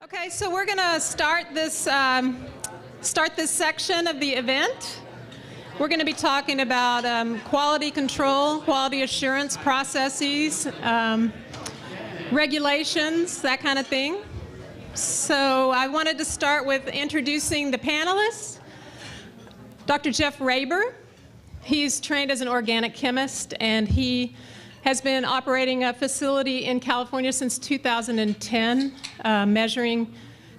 Okay, so we're going to start this section of the event. We're going to be talking about quality control, quality assurance processes, regulations, that kind of thing. So I wanted to start with introducing the panelists. Dr. Jeff Raber, he's trained as an organic chemist, and he has been operating a facility in California since 2010, measuring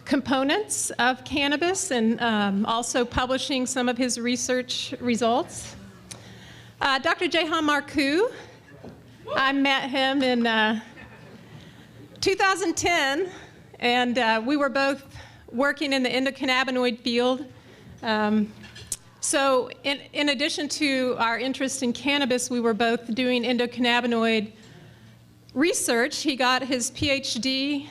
components of cannabis and also publishing some of his research results. Dr. Jahan Marcu, I met him in 2010, and we were both working in the endocannabinoid field. So in addition to our interest in cannabis, we were both doing endocannabinoid research. He got his PhD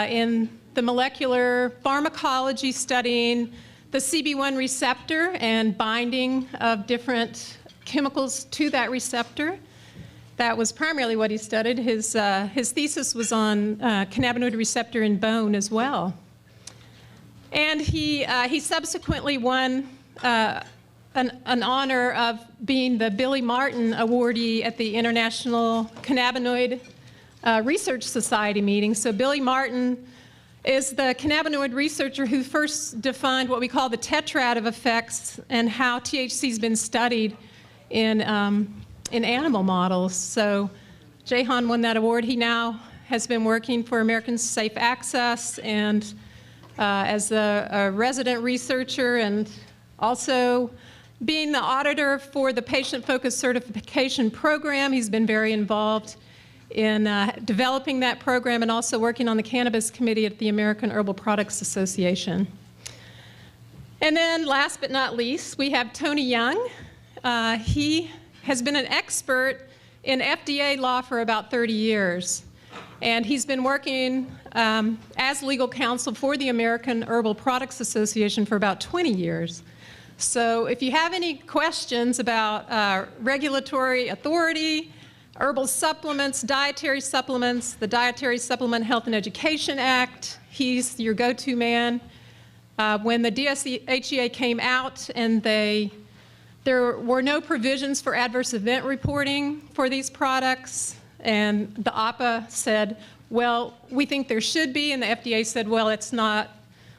in the molecular pharmacology, studying the CB1 receptor and binding of different chemicals to that receptor. That was primarily what he studied. His thesis was on cannabinoid receptor in bone as well. And he subsequently won an honor of being the Billy Martin awardee at the International Cannabinoid Research Society meeting. So Billy Martin is the cannabinoid researcher who first defined what we call the tetrad of effects and how THC has been studied in animal models. So Jahan won that award. He now has been working for American Safe Access and as a resident researcher, and also being the auditor for the patient-focused certification program. He's been very involved in developing that program and also working on the cannabis committee at the American Herbal Products Association. And then last but not least, we have Tony Young. He has been an expert in FDA law for about 30 years. And he's been working as legal counsel for the American Herbal Products Association for about 20 years. So if you have any questions about regulatory authority, herbal supplements, dietary supplements, the Dietary Supplement Health and Education Act, he's your go-to man. When the DSHEA came out and there were no provisions for adverse event reporting for these products, and the APA said, well, we think there should be, and the FDA said, well, it's not.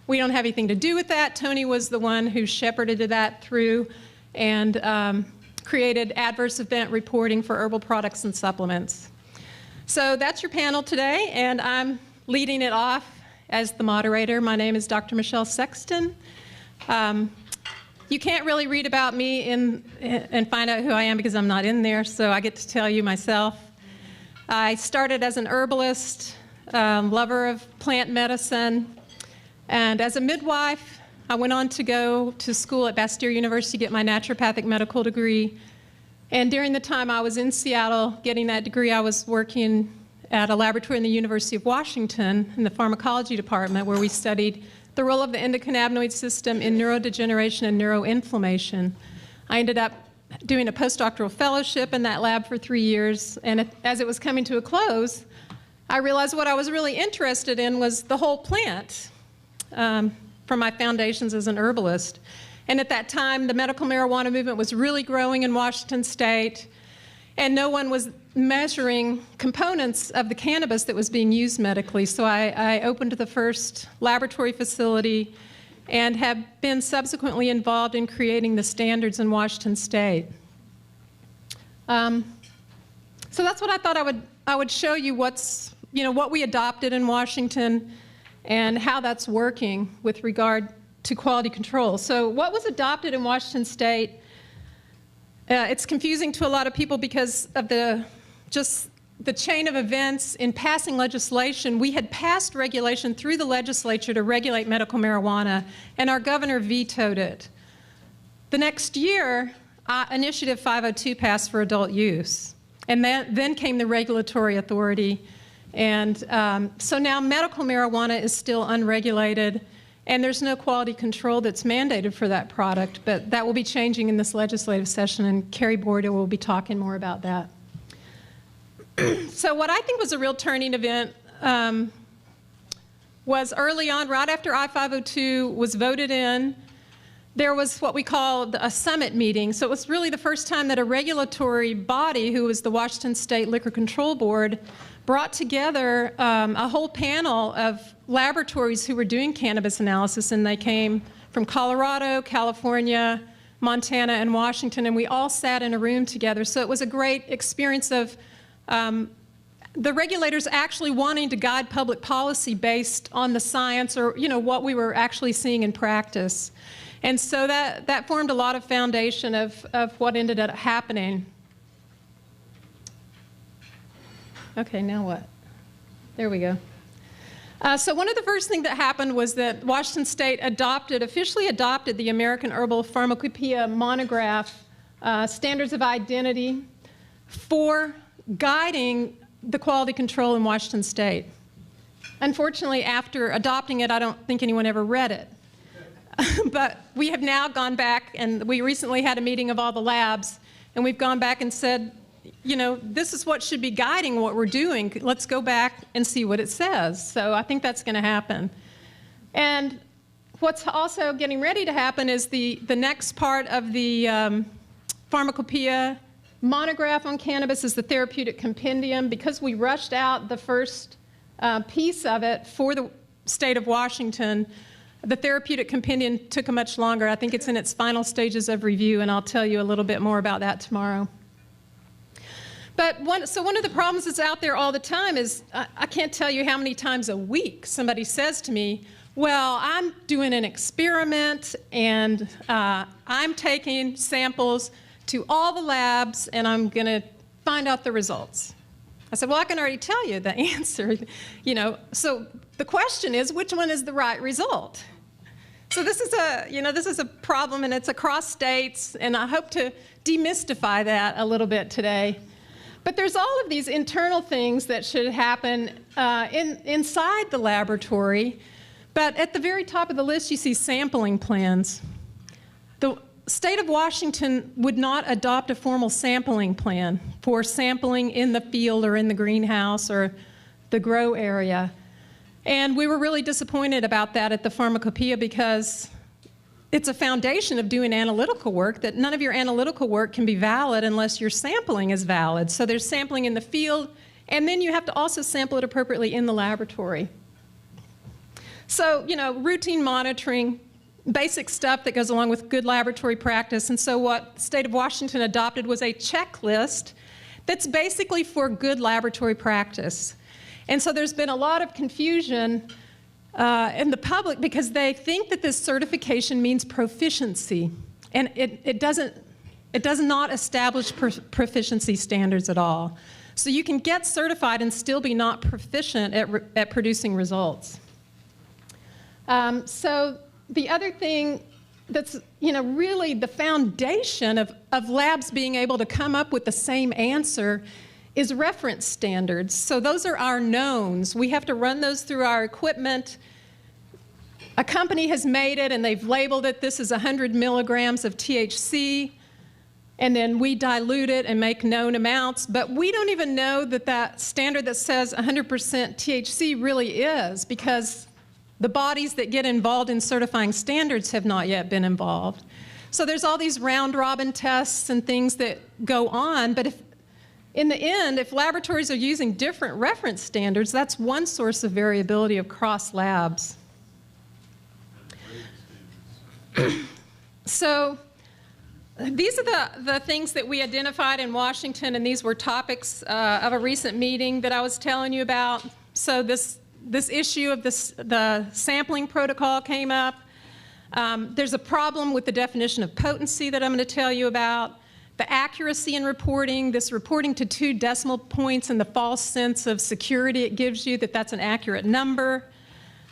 We don't have anything to do with that. Tony was the one who shepherded that through and created adverse event reporting for herbal products and supplements. So that's your panel today, and I'm leading it off as the moderator. My name is Dr. Michelle Sexton. You can't really read about me and find out who I am because I'm not in there, so I get to tell you myself. I started as an herbalist, lover of plant medicine. And as a midwife, I went on to go to school at Bastyr University to get my naturopathic medical degree. And during the time I was in Seattle getting that degree, I was working at a laboratory in the University of Washington in the pharmacology department, where we studied the role of the endocannabinoid system in neurodegeneration and neuroinflammation. I ended up doing a postdoctoral fellowship in that lab for 3 years. And as it was coming to a close, I realized what I was really interested in was the whole plant. From my foundations as an herbalist. And at that time, the medical marijuana movement was really growing in Washington State, and no one was measuring components of the cannabis that was being used medically. So I opened the first laboratory facility and have been subsequently involved in creating the standards in Washington State. So that's what I thought I would show you what we adopted in Washington and how that's working with regard to quality control. So what was adopted in Washington State, it's confusing to a lot of people because of the chain of events in passing legislation. We had passed regulation through the legislature to regulate medical marijuana, and our governor vetoed it. The next year, Initiative 502 passed for adult use, and then came the regulatory authority. And so now medical marijuana is still unregulated, and there's no quality control that's mandated for that product, but that will be changing in this legislative session, and Carrie Borda will be talking more about that. So what I think was a real turning event was early on, right after I-502 was voted in, there was what we called a summit meeting. So it was really the first time that a regulatory body, who was the Washington State Liquor Control Board, brought together a whole panel of laboratories who were doing cannabis analysis, and they came from Colorado, California, Montana, and Washington, and we all sat in a room together. So it was a great experience of the regulators actually wanting to guide public policy based on the science, or what we were actually seeing in practice. And so that formed a lot of foundation of what ended up happening. Okay, now what? There we go. So one of the first things that happened was that Washington State officially adopted the American Herbal Pharmacopoeia monograph standards of identity for guiding the quality control in Washington State. Unfortunately, after adopting it, I don't think anyone ever read it. But we have now gone back, and we recently had a meeting of all the labs, and we've gone back and said, this is what should be guiding what we're doing. Let's go back and see what it says. So I think that's going to happen. And what's also getting ready to happen is the next part of the pharmacopoeia monograph on cannabis is the therapeutic compendium. Because we rushed out the first piece of it for the state of Washington, the therapeutic compendium took much longer. I think it's in its final stages of review, and I'll tell you a little bit more about that tomorrow. But one of the problems that's out there all the time is I can't tell you how many times a week somebody says to me, well, I'm doing an experiment, and I'm taking samples to all the labs, and I'm going to find out the results. I said, well, I can already tell you the answer. So the question is, which one is the right result? So this is a problem, and it's across states, and I hope to demystify that a little bit today. But there's all of these internal things that should happen inside the laboratory. But at the very top of the list, you see sampling plans. The state of Washington would not adopt a formal sampling plan for sampling in the field or in the greenhouse or the grow area. And we were really disappointed about that at the Pharmacopoeia, because it's a foundation of doing analytical work, that none of your analytical work can be valid unless your sampling is valid. So there's sampling in the field, and then you have to also sample it appropriately in the laboratory. So, routine monitoring, basic stuff that goes along with good laboratory practice. And so what the state of Washington adopted was a checklist that's basically for good laboratory practice. And so there's been a lot of confusion in the public, because they think that this certification means proficiency, and it does not establish proficiency standards at all. So you can get certified and still be not proficient at producing results. So the other thing that's really the foundation of labs being able to come up with the same answer is reference standards. So those are our knowns. We have to run those through our equipment. A company has made it, and they've labeled it, this is 100 milligrams of THC, and then we dilute it and make known amounts. But we don't even know that standard that says 100% THC really is, because the bodies that get involved in certifying standards have not yet been involved. So there's all these round-robin tests and things that go on, but in the end, if laboratories are using different reference standards, that's one source of variability across labs. So these are the things that we identified in Washington, and these were topics of a recent meeting that I was telling you about. So this issue of the sampling protocol came up. There's a problem with the definition of potency that I'm going to tell you about. The accuracy in reporting, this reporting to 2 decimal points and the false sense of security it gives you that that's an accurate number.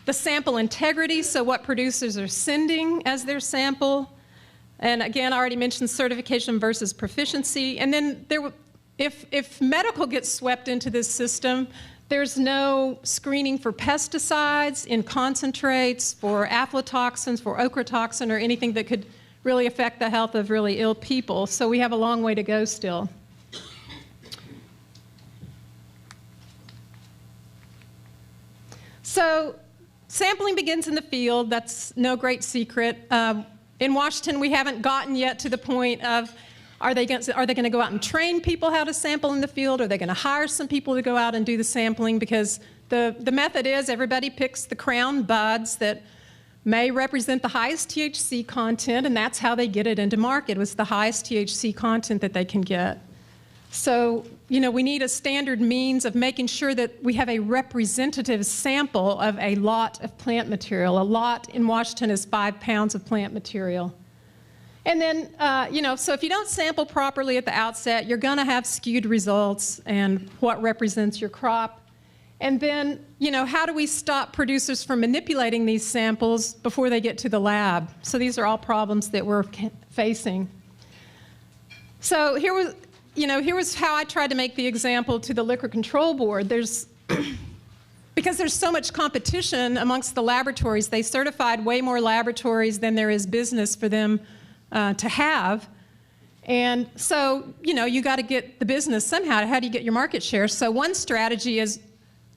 The sample integrity, so what producers are sending as their sample. And again, I already mentioned certification versus proficiency. And then if medical gets swept into this system, there's no screening for pesticides in concentrates, for aflatoxins, for ochratoxin, or anything that could really affect the health of really ill people. So we have a long way to go still. So sampling begins in the field. That's no great secret. In Washington, we haven't gotten yet to the point of, are they going to go out and train people how to sample in the field? Are they going to hire some people to go out and do the sampling? Because the method is everybody picks the crown buds that may represent the highest THC content, and that's how they get it into market, was the highest THC content that they can get. So, you know, we need a standard means of making sure that we have a representative sample of a lot of plant material. A lot in Washington is 5 pounds of plant material. And then, you know, so if you don't sample properly at the outset, you're going to have skewed results and what represents your crop. And then, you know, how do we stop producers from manipulating these samples before they get to the lab? So these are all problems that we're facing. So here was how I tried to make the example to the Liquor Control Board. Because there's so much competition amongst the laboratories, they certified way more laboratories than there is business for them to have. And so, you know, you got to get the business somehow. How do you get your market share? So one strategy is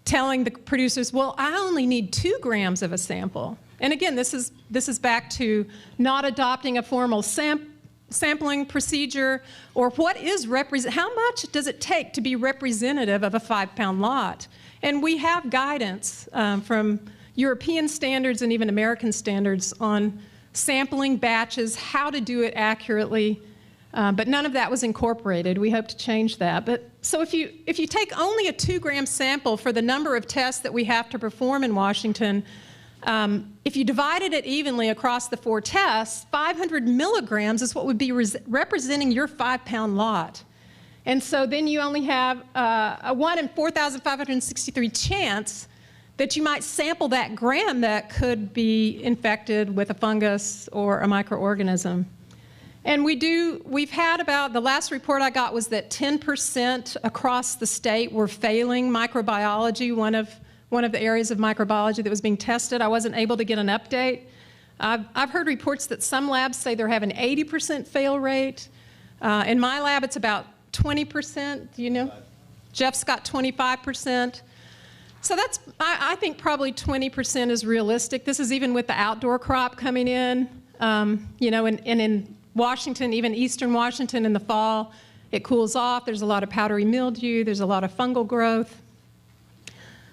telling the producers, well, I only need 2 grams of a sample. And again, this is back to not adopting a formal sampling procedure, or what is how much does it take to be representative of a 5-pound lot? And we have guidance from European standards and even American standards on sampling batches, how to do it accurately, but none of that was incorporated. We hope to change that. But so if you take only a 2-gram sample for the number of tests that we have to perform in Washington, if you divided it evenly across the 4 tests, 500 milligrams is what would be representing your 5-pound lot. And so then you only have a 1 in 4,563 chance that you might sample that gram that could be infected with a fungus or a microorganism. And we've had about, the last report I got was that 10% across the state were failing microbiology, one of the areas of microbiology that was being tested. I wasn't able to get an update. I've heard reports that some labs say they're having 80% fail rate. In my lab, it's about 20%, do you know? Jeff's got 25%. So that's, I think probably 20% is realistic. This is even with the outdoor crop coming in. You know, and in Washington, even eastern Washington in the fall, it cools off. There's a lot of powdery mildew. There's a lot of fungal growth.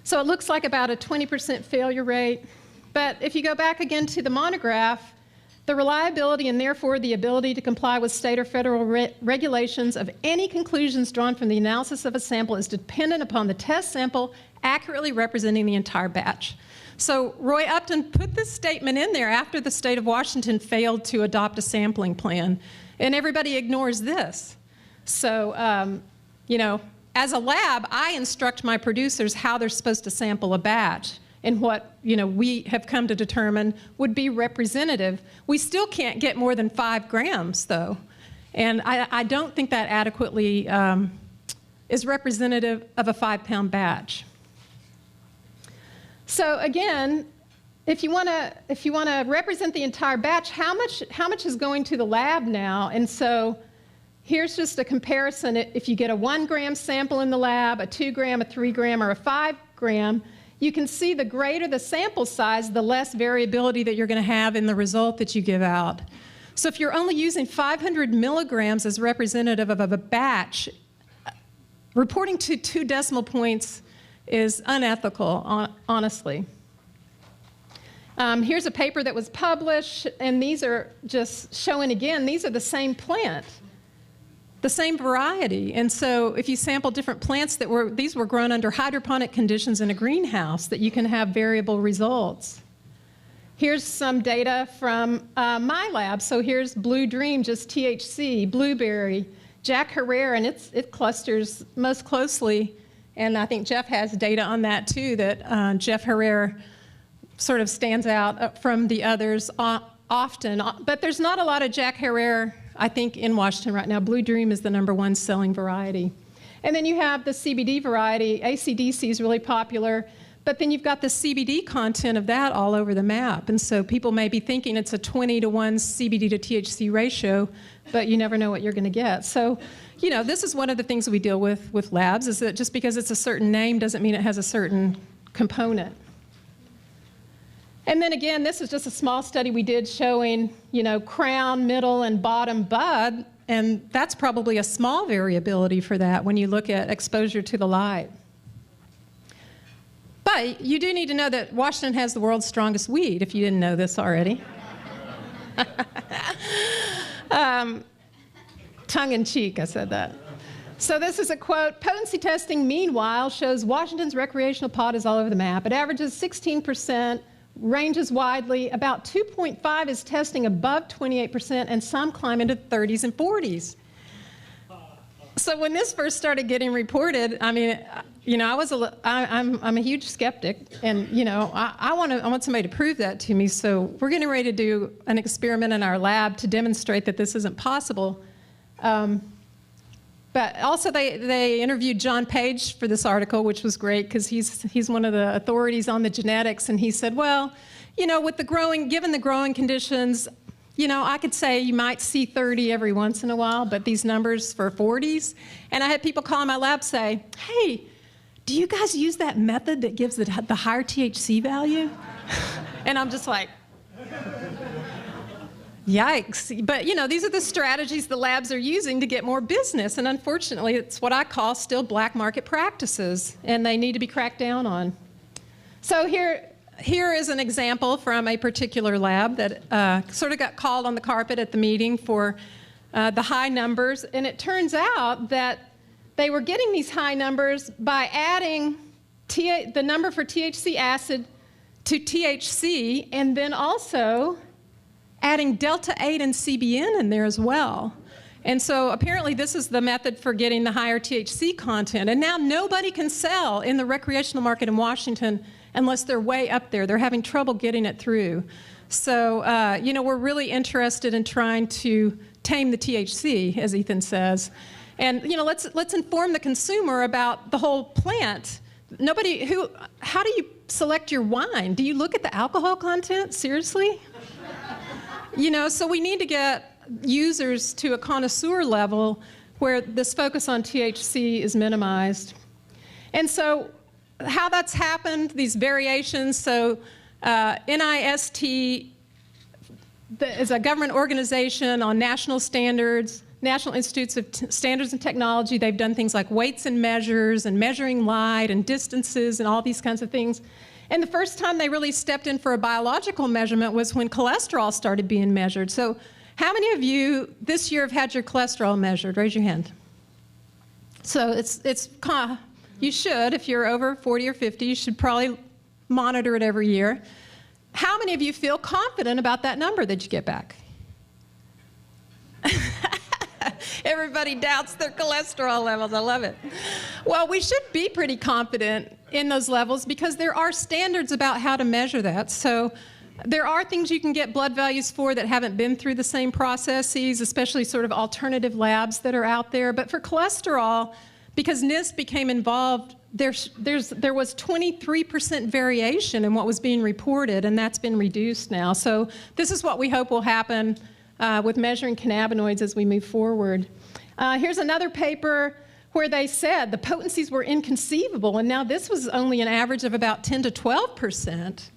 So it looks like about a 20% failure rate. But if you go back again to the monograph, the reliability and therefore the ability to comply with state or federal regulations of any conclusions drawn from the analysis of a sample is dependent upon the test sample accurately representing the entire batch. So Roy Upton put this statement in there after the state of Washington failed to adopt a sampling plan, and everybody ignores this. So, you know, as a lab, I instruct my producers how they're supposed to sample a batch and what, you know, we have come to determine would be representative. We still can't get more than 5 grams, though, and I don't think that adequately is representative of a 5-pound batch. So again, if you want to represent the entire batch, how much is going to the lab now? And so here's just a comparison. If you get a 1-gram sample in the lab, a 2-gram, a 3-gram, or a 5-gram, you can see the greater the sample size, the less variability that you're going to have in the result that you give out. So if you're only using 500 milligrams as representative of a batch, reporting to 2 decimal points is unethical, honestly. Here's a paper that was published, and these are just showing again, these are the same plant, the same variety. And so if you sample different plants these were grown under hydroponic conditions in a greenhouse, that you can have variable results. Here's some data from my lab. So here's Blue Dream, just THC, blueberry, Jack Herrera, and it clusters most closely. And I think Jeff has data on that too, that Jeff Herrera sort of stands out from the others often. But there's not a lot of Jack Herrera, I think, in Washington right now. Blue Dream is the #1 selling variety. And then you have the CBD variety. ACDC is really popular. But then you've got the CBD content of that all over the map. And so people may be thinking it's a 20-to-1 CBD to THC ratio, but you never know what you're going to get. So, you know, this is one of the things that we deal with labs, is that just because it's a certain name doesn't mean it has a certain component. And then again, this is just a small study we did showing, crown, middle, and bottom bud, and that's probably a small variability for that when you look at exposure to the light. But you do need to know that Washington has the world's strongest weed, if you didn't know this already. Tongue in cheek, I said that. So this is a quote: "Potency testing, meanwhile, shows Washington's recreational pot is all over the map. It averages 16%, ranges widely. About 2.5 is testing above 28%, and some climb into the 30s and 40s. So when this first started getting reported, I mean, I'm a huge skeptic, and I want somebody to prove that to me. So we're getting ready to do an experiment in our lab to demonstrate that this isn't possible. But also they interviewed John Page for this article, which was great because he's one of the authorities on the genetics, and he said, well, with given the growing conditions, I could say you might see 30 every once in a while, but these numbers for 40s. And I had people call in my lab say, hey, do you guys use that method that gives the higher THC value? And I'm just like, yikes. But, these are the strategies the labs are using to get more business. And unfortunately, it's what I call still black market practices, and they need to be cracked down on. So here is an example from a particular lab that sort of got called on the carpet at the meeting for the high numbers. And it turns out that they were getting these high numbers by adding the number for THC acid to THC, and then also adding delta-8 and CBN in there as well. And so apparently this is the method for getting the higher THC content. And now nobody can sell in the recreational market in Washington unless they're way up there. They're having trouble getting it through. So, we're really interested in trying to tame the THC, as Ethan says. And, let's inform the consumer about the whole plant. How do you select your wine? Do you look at the alcohol content? Seriously? So we need to get users to a connoisseur level where this focus on THC is minimized. And so how that's happened, these variations, so NIST is a government organization on national standards, National Institutes of Standards and Technology. They've done things like weights and measures and measuring light and distances and all these kinds of things. And the first time they really stepped in for a biological measurement was when cholesterol started being measured. So how many of you this year have had your cholesterol measured? Raise your hand. So you should, if you're over 40 or 50, you should probably monitor it every year. How many of you feel confident about that number that you get back? Everybody doubts their cholesterol levels. I love it. Well, we should be pretty confident in those levels because there are standards about how to measure that. So there are things you can get blood values for that haven't been through the same processes, especially sort of alternative labs that are out there. But for cholesterol, because NIST became involved, there was 23% variation in what was being reported, and that's been reduced now. So this is what we hope will happen with measuring cannabinoids as we move forward. Here's another paper where they said the potencies were inconceivable, and now this was only an average of about 10 to 12%.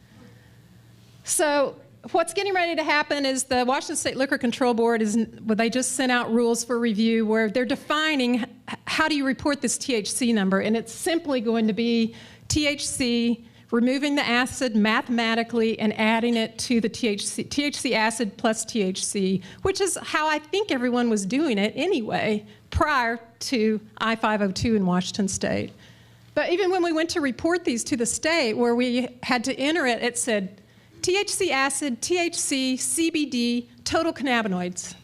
So what's getting ready to happen is the Washington State Liquor Control Board they just sent out rules for review where they're defining how do you report this THC number, and it's simply going to be THC, removing the acid mathematically and adding it to the THC acid plus THC, which is how I think everyone was doing it anyway prior to I-502 in Washington State. But even when we went to report these to the state where we had to enter it, it said THC acid, THC, CBD, total cannabinoids.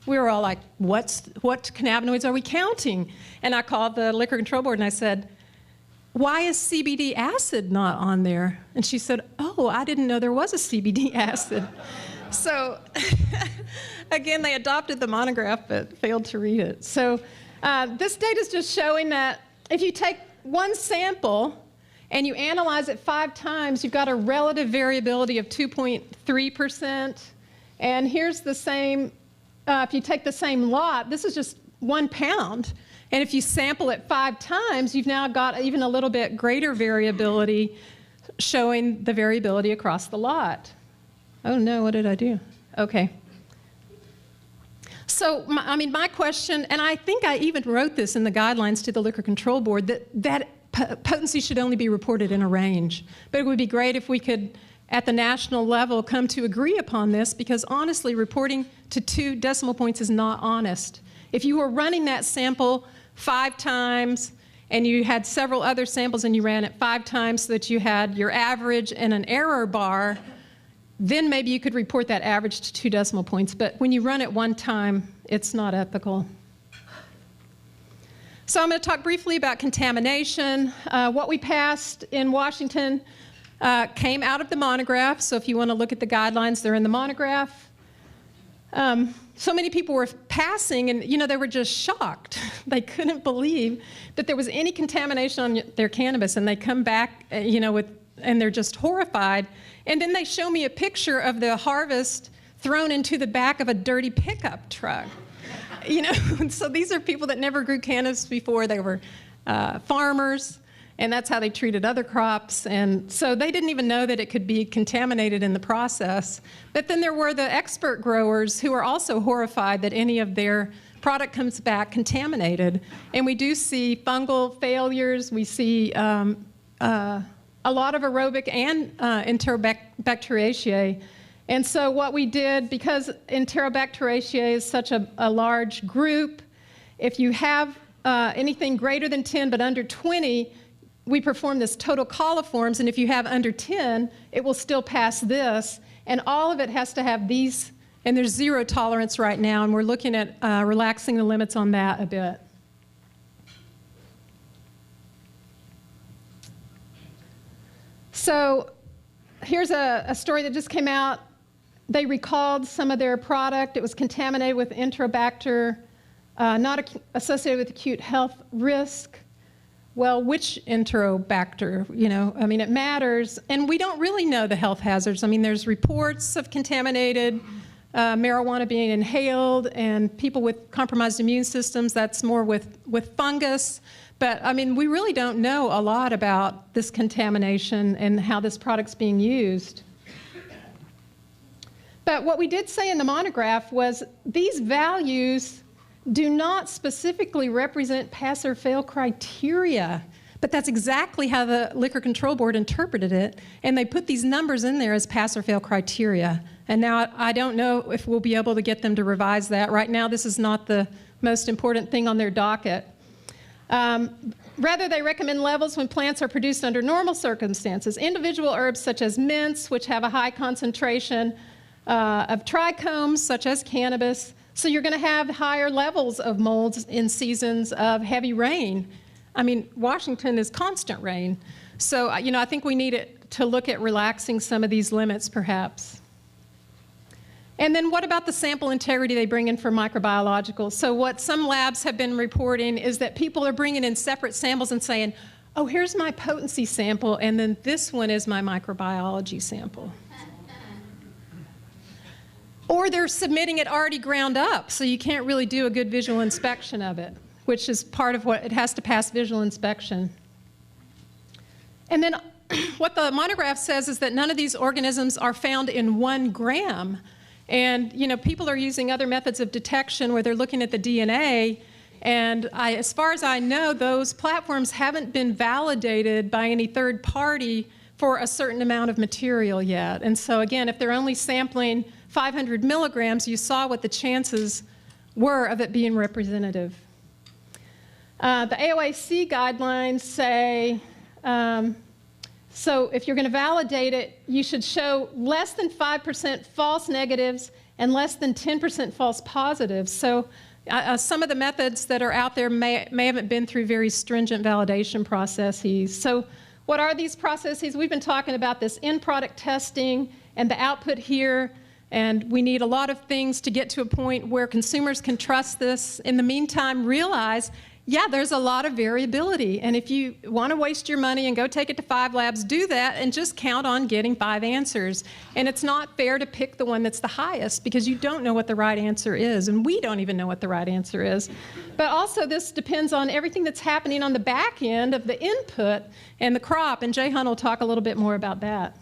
We were all like, what cannabinoids are we counting? And I called the Liquor Control Board and I said, why is CBD acid not on there? And she said, oh, I didn't know there was a CBD acid. So again, they adopted the monograph but failed to read it. So this data is just showing that if you take one sample and you analyze it 5 times, you've got a relative variability of 2.3%. And here's the same, if you take the same lot, this is just 1 pound. And if you sample it 5 times, you've now got even a little bit greater variability. showing the variability across the lot. Oh no, what did I do? Okay. So, my question, and I think I even wrote this in the guidelines to the Liquor Control Board, that potency should only be reported in a range. But it would be great if we could, at the national level, come to agree upon this, because honestly, reporting to 2 decimal points is not honest. If you were running that sample 5 times, and you had several other samples and you ran it 5 times so that you had your average and an error bar, then maybe you could report that average to 2 decimal points. But when you run it 1 time, it's not ethical. So I'm going to talk briefly about contamination. What we passed in Washington came out of the monograph. So if you want to look at the guidelines, they're in the monograph. So many people were passing, and they were just shocked. They couldn't believe that there was any contamination on their cannabis, and they come back, and they're just horrified. And then they show me a picture of the harvest thrown into the back of a dirty pickup truck. So these are people that never grew cannabis before. They were farmers, and that's how they treated other crops. And so they didn't even know that it could be contaminated in the process. But then there were the expert growers who are also horrified that any of their product comes back contaminated. And we do see fungal failures. We see a lot of aerobic and Enterobacteriaceae. And so what we did, because Enterobacteriaceae is such a large group, if you have anything greater than 10 but under 20, we perform this total coliforms, and if you have under 10, it will still pass this, and all of it has to have these, and there's 0 tolerance right now, and we're looking at relaxing the limits on that a bit. So here's a story that just came out. They recalled some of their product. It was contaminated with Enterobacter, not associated with acute health risk. Well, which Enterobacter? It matters. And we don't really know the health hazards. There's reports of contaminated marijuana being inhaled, and people with compromised immune systems, that's more with fungus. But, we really don't know a lot about this contamination and how this product's being used. But what we did say in the monograph was these values do not specifically represent pass or fail criteria, but that's exactly how the Liquor Control Board interpreted it, and they put these numbers in there as pass or fail criteria. And now I don't know if we'll be able to get them to revise that. Right now, this is not the most important thing on their docket. Rather, they recommend levels when plants are produced under normal circumstances. Individual herbs such as mints, which have a high concentration of trichomes, such as cannabis, so you're going to have higher levels of molds in seasons of heavy rain. Washington is constant rain. So, I think we need to look at relaxing some of these limits, perhaps. And then what about the sample integrity they bring in for microbiological? So what some labs have been reporting is that people are bringing in separate samples and saying, oh, here's my potency sample, and then this one is my microbiology sample. Or they're submitting it already ground up, so you can't really do a good visual inspection of it, which is part of what it has to pass visual inspection. And then what the monograph says is that none of these organisms are found in 1 gram. And people are using other methods of detection where they're looking at the DNA, and as far as I know, those platforms haven't been validated by any third party for a certain amount of material yet. And so again, if they're only sampling 500 milligrams, you saw what the chances were of it being representative. The AOAC guidelines say, so if you're going to validate it, you should show less than 5% false negatives and less than 10% false positives. So some of the methods that are out there may haven't been through very stringent validation processes. So what are these processes? We've been talking about this in-product testing and the output here. And we need a lot of things to get to a point where consumers can trust this. In the meantime, realize Yeah, there's a lot of variability. And if you want to waste your money and go take it to 5 labs, do that and just count on getting 5 answers. And it's not fair to pick the one that's the highest because you don't know what the right answer is. And we don't even know what the right answer is. But also this depends on everything that's happening on the back end of the input and the crop. And Jahan will talk a little bit more about that.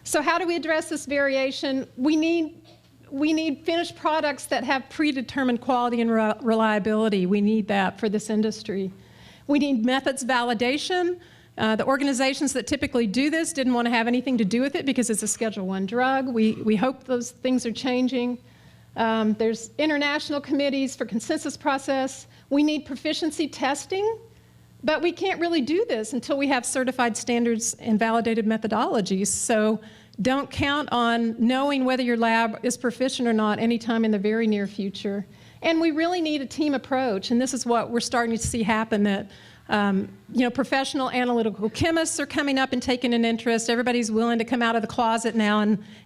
So how do we address this variation? We need finished products that have predetermined quality and reliability. We need that for this industry. We need methods validation. The organizations that typically do this didn't want to have anything to do with it because it's a Schedule I drug. We hope those things are changing. There's international committees for consensus process. We need proficiency testing, but we can't really do this until we have certified standards and validated methodologies. So don't count on knowing whether your lab is proficient or not anytime in the very near future. And we really need a team approach, and this is what we're starting to see happen, that professional analytical chemists are coming up and taking an interest. Everybody's willing to come out of the closet now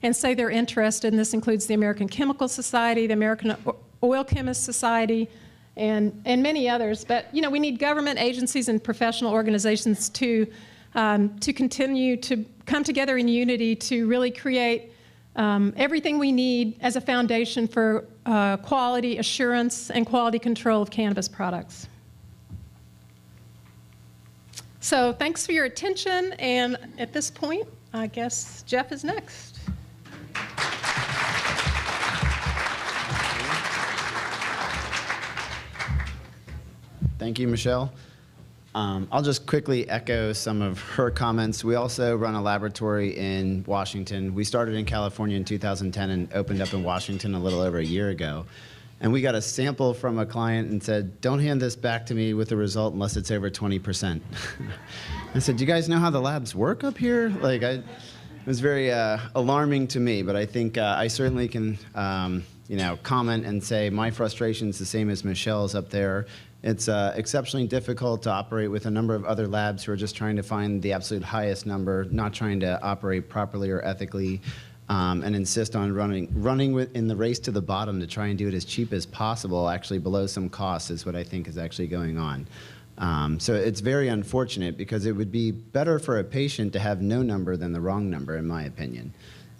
and say they're interested, and this includes the American Chemical Society, the American Oil Chemists Society, and many others. But we need government agencies and professional organizations to continue to come together in unity to really create everything we need as a foundation for quality assurance and quality control of cannabis products. So thanks for your attention, and at this point, I guess Jeff is next. Thank you, Michelle. I'll just quickly echo some of her comments. We also run a laboratory in Washington. We started in California in 2010 and opened up in Washington a little over a year ago. And we got a sample from a client and said, don't hand this back to me with the result unless it's over 20%. I said, do you guys know how the labs work up here? It was very alarming to me, but I think I certainly can comment and say my frustration is the same as Michelle's up there. It's exceptionally difficult to operate with a number of other labs who are just trying to find the absolute highest number, not trying to operate properly or ethically, and insist on running in the race to the bottom to try and do it as cheap as possible, actually below some costs, is what I think is actually going on. So it's very unfortunate because it would be better for a patient to have no number than the wrong number, in my opinion.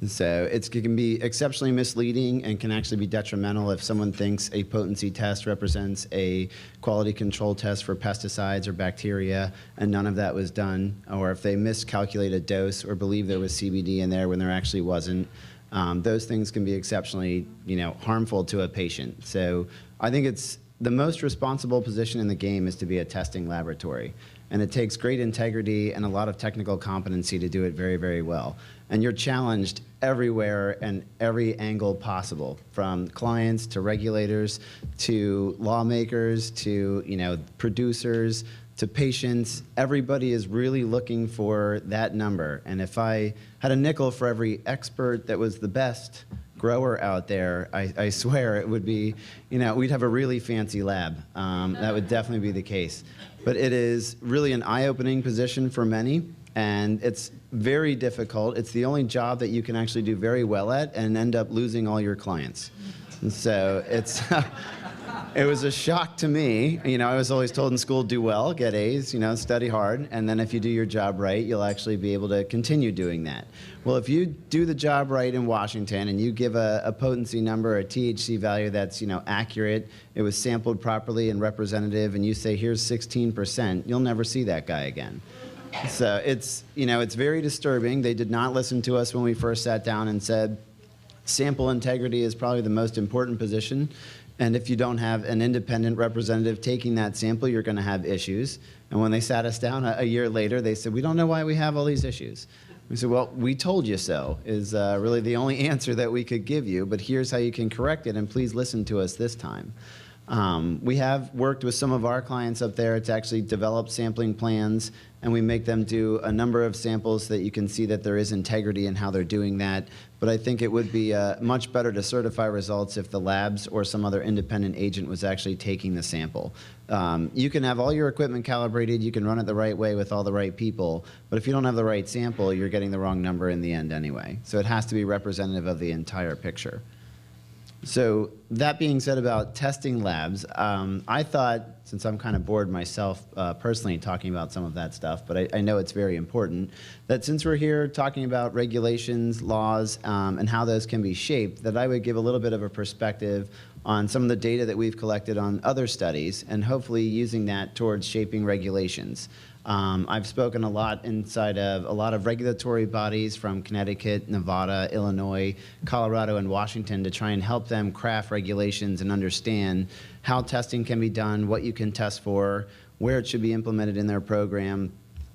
So it can be exceptionally misleading and can actually be detrimental if someone thinks a potency test represents a quality control test for pesticides or bacteria and none of that was done, or if they miscalculate a dose or believe there was CBD in there when there actually wasn't. Those things can be exceptionally harmful to a patient. So I think it's the most responsible position in the game is to be a testing laboratory. And it takes great integrity and a lot of technical competency to do it very, very well. And you're challenged everywhere and every angle possible, from clients to regulators to lawmakers to producers to patients. Everybody is really looking for that number. And if I had a nickel for every expert that was the best grower out there, I swear it would be, we'd have a really fancy lab. That would definitely be the case. But it is really an eye-opening position for many, and it's very difficult. It's the only job that you can actually do very well at and end up losing all your clients. And so it was a shock to me. I was always told in school, do well, get A's, study hard, and then if you do your job right, you'll actually be able to continue doing that. Well, if you do the job right in Washington and you give a potency number, a THC value that's accurate, it was sampled properly and representative, and you say here's 16%, you'll never see that guy again. So it's very disturbing. They did not listen to us when we first sat down and said sample integrity is probably the most important position. And if you don't have an independent representative taking that sample, you're going to have issues. And when they sat us down a year later, they said, we don't know why we have all these issues. We said, well, we told you so is really the only answer that we could give you, but here's how you can correct it, and please listen to us this time. We have worked with some of our clients up there to actually develop sampling plans, and we make them do a number of samples so that you can see that there is integrity in how they're doing that. But I think it would be much better to certify results if the labs or some other independent agent was actually taking the sample. You can have all your equipment calibrated, you can run it the right way with all the right people, but if you don't have the right sample, you're getting the wrong number in the end anyway. So it has to be representative of the entire picture. So that being said about testing labs, I thought, since I'm kind of bored myself personally talking about some of that stuff, but I know it's very important, that since we're here talking about regulations, laws, and how those can be shaped, that I would give a little bit of a perspective on some of the data that we've collected on other studies, and hopefully using that towards shaping regulations. I've spoken a lot inside of a lot of regulatory bodies from Connecticut, Nevada, Illinois, Colorado, and Washington to try and help them craft regulations and understand how testing can be done, what you can test for, where it should be implemented in their program,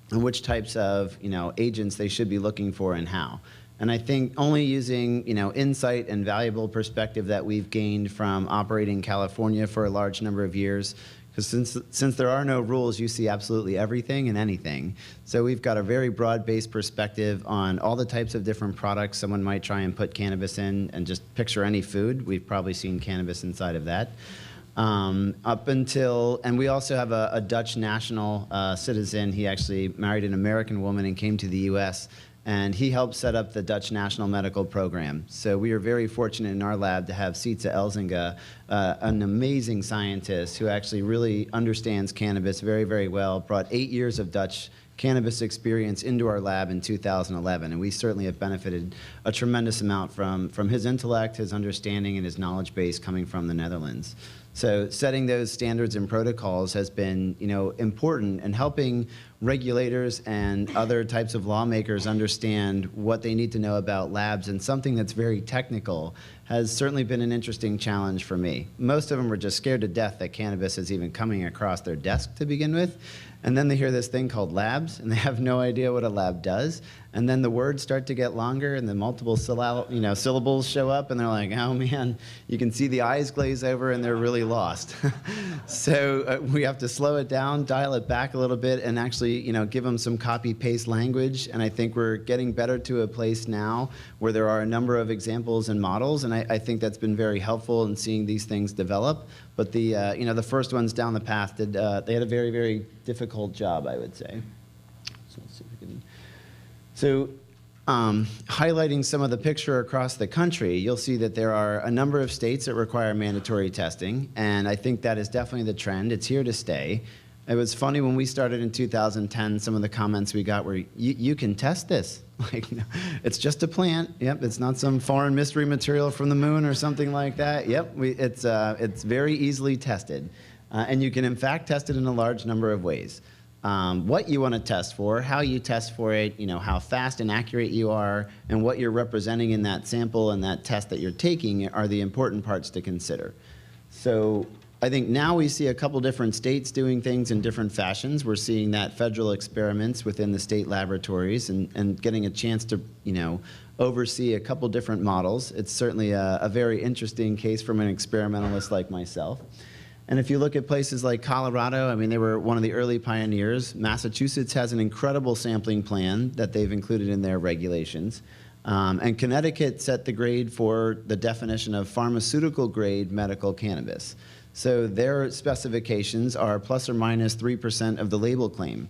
and which types of agents they should be looking for and how. And I think only using insight and valuable perspective that we've gained from operating in California for a large number of years, because since there are no rules, you see absolutely everything and anything. So we've got a very broad-based perspective on all the types of different products someone might try and put cannabis in, and just picture any food. We've probably seen cannabis inside of that. And we also have a Dutch national citizen. He actually married an American woman and came to the U.S., and he helped set up the Dutch National Medical Program. So we are very fortunate in our lab to have Sietse Elzinga, an amazing scientist who actually really understands cannabis very, very well, brought 8 years of Dutch cannabis experience into our lab in 2011, and we certainly have benefited a tremendous amount from his intellect, his understanding, and his knowledge base coming from the Netherlands. So setting those standards and protocols has been, important in helping regulators and other types of lawmakers understand what they need to know about labs, and something that's very technical has certainly been an interesting challenge for me. Most of them were just scared to death that cannabis is even coming across their desk to begin with. And then they hear this thing called labs, and they have no idea what a lab does. And then the words start to get longer, and the multiple syllables show up, and they're like, oh man, you can see the eyes glaze over, and they're really lost. So we have to slow it down, dial it back a little bit, and actually give them some copy-paste language. And I think we're getting better to a place now where there are a number of examples and models, and I think that's been very helpful in seeing these things develop. But the first ones down the path they had a very, very difficult job, I would say. So let's see if we can. So highlighting some of the picture across the country, you'll see that there are a number of states that require mandatory testing, and I think that is definitely the trend. It's here to stay. It was funny when we started in 2010, some of the comments we got were, you can test this. Like, no, it's just a plant. Yep, it's not some foreign mystery material from the moon or something like that. Yep, it's very easily tested. And you can, in fact, test it in a large number of ways. What you want to test for, how you test for it, how fast and accurate you are, and what you're representing in that sample and that test that you're taking are the important parts to consider. So I think now we see a couple different states doing things in different fashions. We're seeing that federal experiments within the state laboratories and getting a chance to, oversee a couple different models. It's certainly a very interesting case from an experimentalist like myself. And if you look at places like Colorado, I mean, they were one of the early pioneers. Massachusetts has an incredible sampling plan that they've included in their regulations. And Connecticut set the grade for the definition of pharmaceutical-grade medical cannabis. So their specifications are plus or minus 3% of the label claim.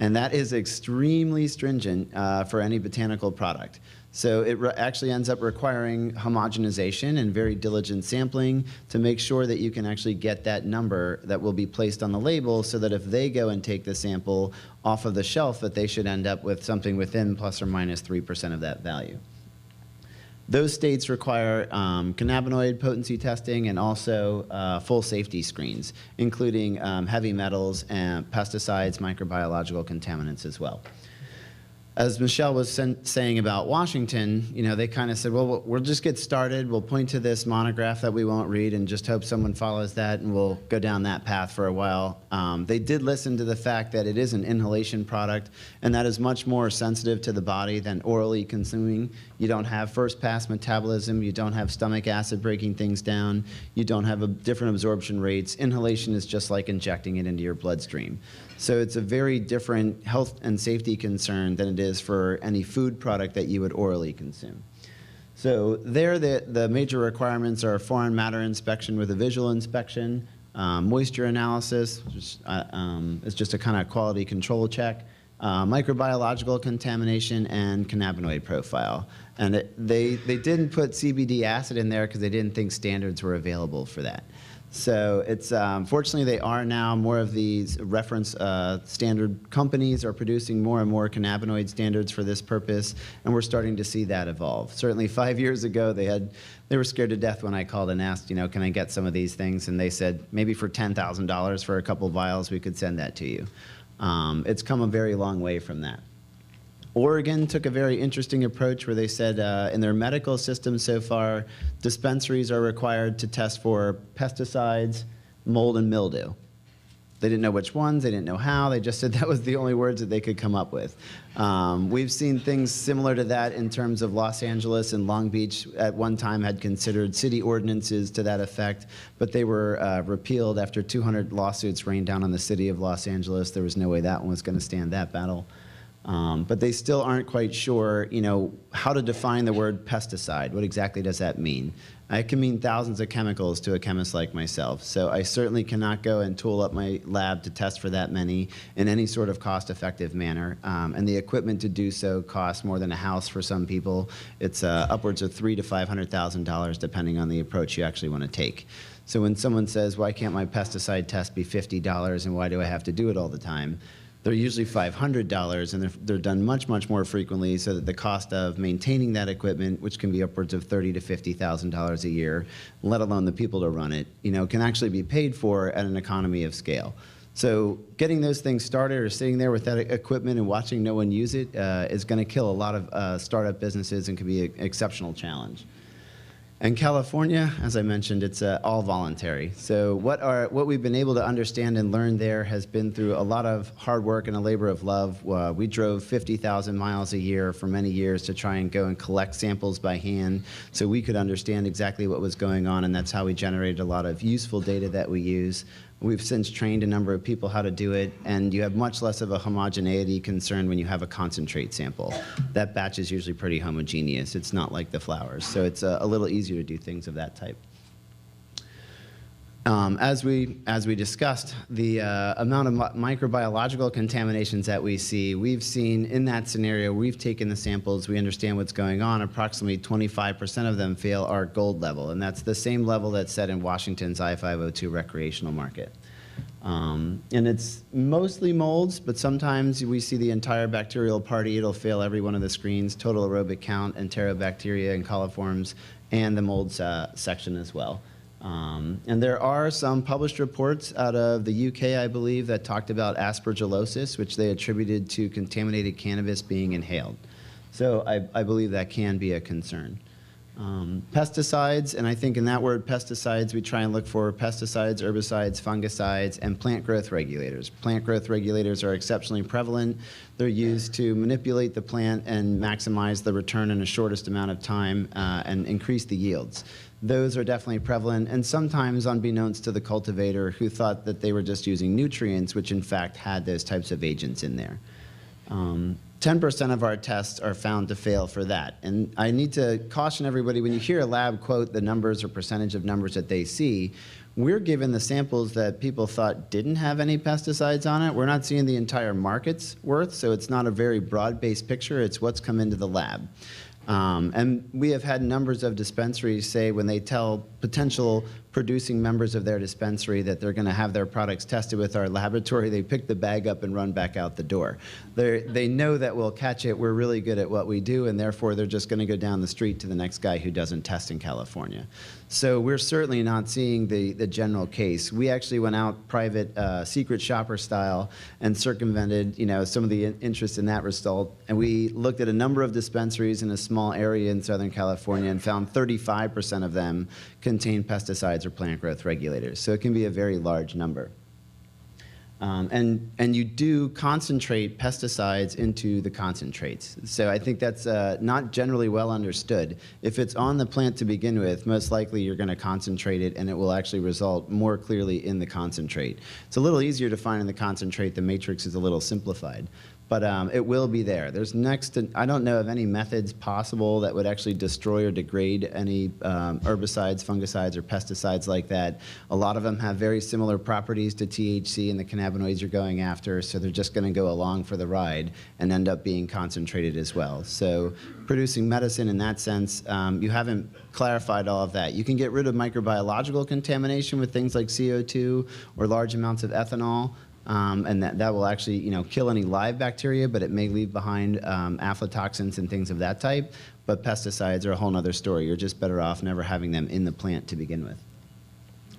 And that is extremely stringent for any botanical product. So it actually ends up requiring homogenization and very diligent sampling to make sure that you can actually get that number that will be placed on the label, so that if they go and take the sample off of the shelf, that they should end up with something within plus or minus 3% of that value. Those states require cannabinoid potency testing and also full safety screens, including heavy metals and pesticides, microbiological contaminants as well. As Michelle was saying about Washington, they kind of said, well, we'll just get started. We'll point to this monograph that we won't read and just hope someone follows that, and we'll go down that path for a while. They did listen to the fact that it is an inhalation product, and that is much more sensitive to the body than orally consuming. You don't have first-pass metabolism. You don't have stomach acid breaking things down. You don't have different absorption rates. Inhalation is just like injecting it into your bloodstream. So it's a very different health and safety concern than it is for any food product that you would orally consume. So there, the major requirements are foreign matter inspection with a visual inspection, moisture analysis, which is just a kind of quality control check, microbiological contamination, and cannabinoid profile. And they didn't put CBD acid in there because they didn't think standards were available for that. So it's fortunately they are now. More of these reference standard companies are producing more and more cannabinoid standards for this purpose, and we're starting to see that evolve. Certainly 5 years ago they were scared to death when I called and asked, can I get some of these things? And they said maybe for $10,000 for a couple vials we could send that to you. It's come a very long way from that. Oregon took a very interesting approach where they said in their medical system so far, dispensaries are required to test for pesticides, mold, and mildew. They didn't know which ones, they didn't know how, they just said that was the only words that they could come up with. We've seen things similar to that in terms of Los Angeles and Long Beach at one time had considered city ordinances to that effect, but they were repealed after 200 lawsuits rained down on the city of Los Angeles. There was no way that one was going to stand that battle. But they still aren't quite sure, how to define the word pesticide. What exactly does that mean? It can mean thousands of chemicals to a chemist like myself. So I certainly cannot go and tool up my lab to test for that many in any sort of cost-effective manner. And the equipment to do so costs more than a house for some people. It's upwards of $300,000 to $500,000 depending on the approach you actually want to take. So when someone says, why can't my pesticide test be $50 and why do I have to do it all the time? They're usually $500, and they're done much, much more frequently, so that the cost of maintaining that equipment, which can be upwards of $30,000 to $50,000 a year, let alone the people to run it, can actually be paid for at an economy of scale. So getting those things started or sitting there with that equipment and watching no one use it is going to kill a lot of startup businesses and can be an exceptional challenge. In California, as I mentioned, it's all voluntary. So what we've been able to understand and learn there has been through a lot of hard work and a labor of love. We drove 50,000 miles a year for many years to try and go and collect samples by hand so we could understand exactly what was going on, and that's how we generated a lot of useful data that we use. We've since trained a number of people how to do it, and you have much less of a homogeneity concern when you have a concentrate sample. That batch is usually pretty homogeneous. It's not like the flowers, so it's a little easier to do things of that type. As we discussed, the amount of microbiological contaminations that we see, we've seen in that scenario, we've taken the samples, we understand what's going on, approximately 25% of them fail our gold level, and that's the same level that's set in Washington's I-502 recreational market. And it's mostly molds, but sometimes we see the entire bacterial party. It'll fail every one of the screens, total aerobic count, enterobacteria and coliforms, and the molds section as well. And there are some published reports out of the UK, I believe, that talked about aspergillosis, which they attributed to contaminated cannabis being inhaled. So I believe that can be a concern. Pesticides, and I think in that word pesticides, we try and look for pesticides, herbicides, fungicides, and plant growth regulators. Plant growth regulators are exceptionally prevalent. They're used to manipulate the plant and maximize the return in the shortest amount of time and increase the yields. Those are definitely prevalent, and sometimes unbeknownst to the cultivator who thought that they were just using nutrients, which in fact had those types of agents in there. 10% of our tests are found to fail for that. And I need to caution everybody, when you hear a lab quote the numbers or percentage of numbers that they see, we're given the samples that people thought didn't have any pesticides on it. We're not seeing the entire market's worth, so it's not a very broad-based picture. It's what's come into the lab. And we have had numbers of dispensaries say when they tell potential producing members of their dispensary that they're going to have their products tested with our laboratory, they pick the bag up and run back out the door. They know that we'll catch it. We're really good at what we do, and therefore they're just going to go down the street to the next guy who doesn't test in California. So we're certainly not seeing the general case. We actually went out private, secret shopper style, and circumvented, some of the interest in that result. And we looked at a number of dispensaries in a small area in Southern California and found 35% of them contain pesticides or plant growth regulators. So it can be a very large number. And you do concentrate pesticides into the concentrates. So I think that's not generally well understood. If it's on the plant to begin with, most likely you're going to concentrate it, and it will actually result more clearly in the concentrate. It's a little easier to find in the concentrate. The matrix is a little simplified. But it will be there. There's I don't know of any methods possible that would actually destroy or degrade any herbicides, fungicides, or pesticides like that. A lot of them have very similar properties to THC and the cannabinoids you're going after, so they're just going to go along for the ride and end up being concentrated as well. So producing medicine in that sense, you haven't clarified all of that. You can get rid of microbiological contamination with things like CO2 or large amounts of ethanol. And that will actually, kill any live bacteria, but it may leave behind aflatoxins and things of that type. But pesticides are a whole other story. You're just better off never having them in the plant to begin with.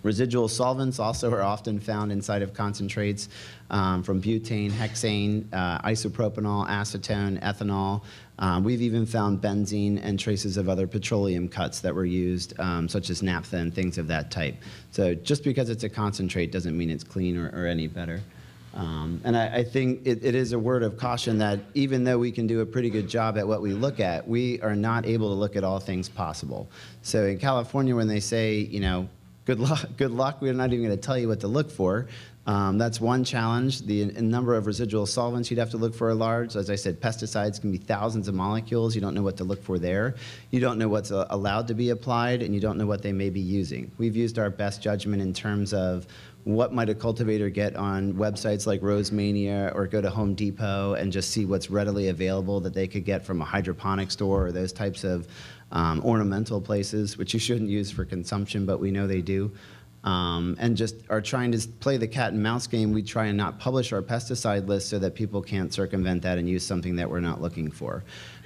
Residual solvents also are often found inside of concentrates from butane, hexane, isopropanol, acetone, ethanol. We've even found benzene and traces of other petroleum cuts that were used, such as naphtha and things of that type. So just because it's a concentrate doesn't mean it's clean or any better. And I think it is a word of caution that even though we can do a pretty good job at what we look at, we are not able to look at all things possible. So in California, when they say, good luck, we're not even going to tell you what to look for. That's one challenge. The number of residual solvents you'd have to look for are large. As I said, pesticides can be thousands of molecules. You don't know what to look for there. You don't know what's allowed to be applied, and you don't know what they may be using. We've used our best judgment in terms of what might a cultivator get on websites like Rosemania or go to Home Depot and just see what's readily available that they could get from a hydroponic store or those types of ornamental places, which you shouldn't use for consumption, but we know they do. And just are trying to play the cat and mouse game. We try and not publish our pesticide list so that people can't circumvent that and use something that we're not looking for.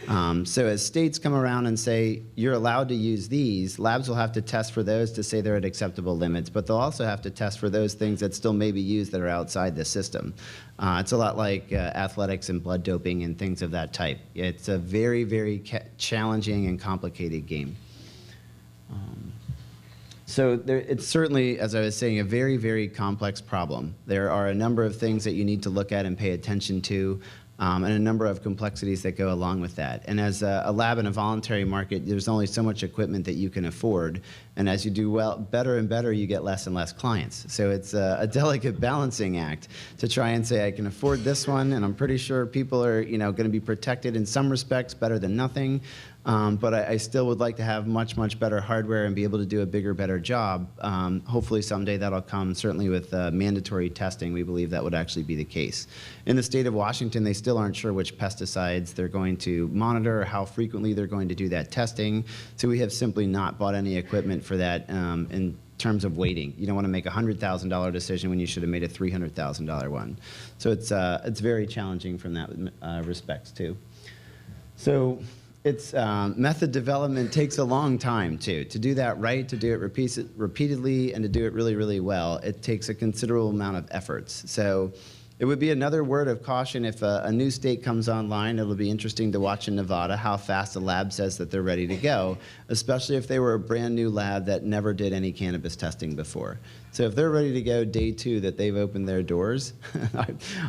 So as states come around and say, you're allowed to use these, labs will have to test for those to say they're at acceptable limits, but they'll also have to test for those things that still may be used that are outside the system. It's a lot like athletics and blood doping and things of that type. It's a very, very challenging and complicated game. So it's certainly, as I was saying, a very, very complex problem. There are a number of things that you need to look at and pay attention to, and a number of complexities that go along with that. And as a lab in a voluntary market, there's only so much equipment that you can afford. And as you do better and better, you get less and less clients. So it's a delicate balancing act to try and say, I can afford this one, and I'm pretty sure people are going to be protected in some respects better than nothing. But I still would like to have much, much better hardware and be able to do a bigger, better job. Hopefully someday that'll come. Certainly with mandatory testing, we believe that would actually be the case. In the state of Washington, they still aren't sure which pesticides they're going to monitor or how frequently they're going to do that testing. So we have simply not bought any equipment for that in terms of waiting. You don't want to make a $100,000 decision when you should have made a $300,000 one. So it's very challenging from that respects too. So it's method development takes a long time too. To do that right, to do it repeatedly, and to do it really, really well, it takes a considerable amount of efforts. So it would be another word of caution if a new state comes online. It'll be interesting to watch in Nevada how fast a lab says that they're ready to go, especially if they were a brand new lab that never did any cannabis testing before. So if they're ready to go day 2 that they've opened their doors,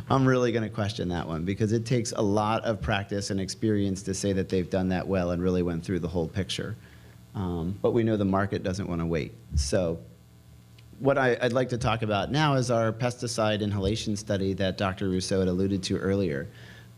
I'm really going to question that one, because it takes a lot of practice and experience to say that they've done that well and really went through the whole picture. But we know the market doesn't want to wait. So what I'd like to talk about now is our pesticide inhalation study that Dr. Rousseau had alluded to earlier.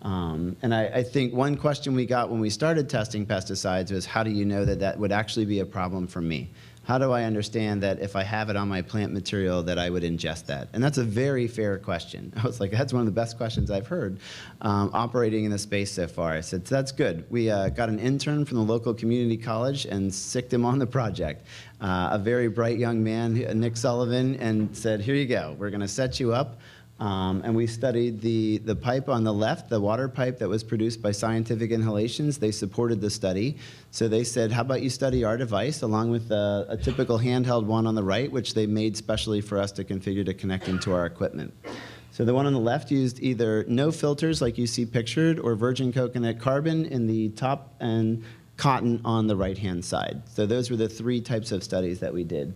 And I think one question we got when we started testing pesticides was, how do you know that that would actually be a problem for me? How do I understand that if I have it on my plant material that I would ingest that? And that's a very fair question. I was like, that's one of the best questions I've heard operating in the space so far. I said, that's good. We got an intern from the local community college and sicked him on the project. A very bright young man, Nick Sullivan, and said, here you go. We're going to set you up. And we studied the pipe on the left, the water pipe that was produced by Scientific Inhalations. They supported the study. So they said, how about you study our device along with a typical handheld one on the right, which they made specially for us to configure to connect into our equipment. So the one on the left used either no filters like you see pictured, or virgin coconut carbon in the top and cotton on the right-hand side. So those were the 3 types of studies that we did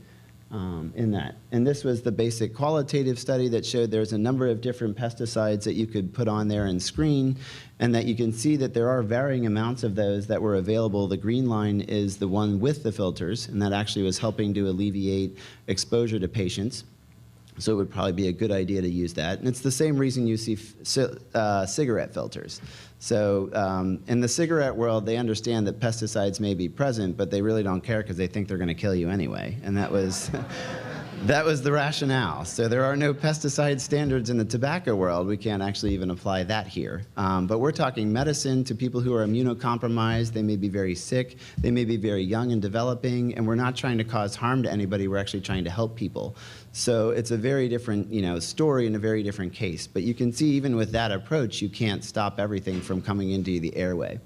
in that. And this was the basic qualitative study that showed there's a number of different pesticides that you could put on there and screen, and that you can see that there are varying amounts of those that were available. The green line is the one with the filters, and that actually was helping to alleviate exposure to patients. So it would probably be a good idea to use that. And it's the same reason you see cigarette filters. So in the cigarette world, they understand that pesticides may be present, but they really don't care because they think they're going to kill you anyway. And that was that was the rationale. So there are no pesticide standards in the tobacco world. We can't actually even apply that here. But we're talking medicine to people who are immunocompromised. They may be very sick. They may be very young and developing. And we're not trying to cause harm to anybody. We're actually trying to help people. So it's a very different, story and a very different case. But you can see even with that approach, you can't stop everything from coming into the airway.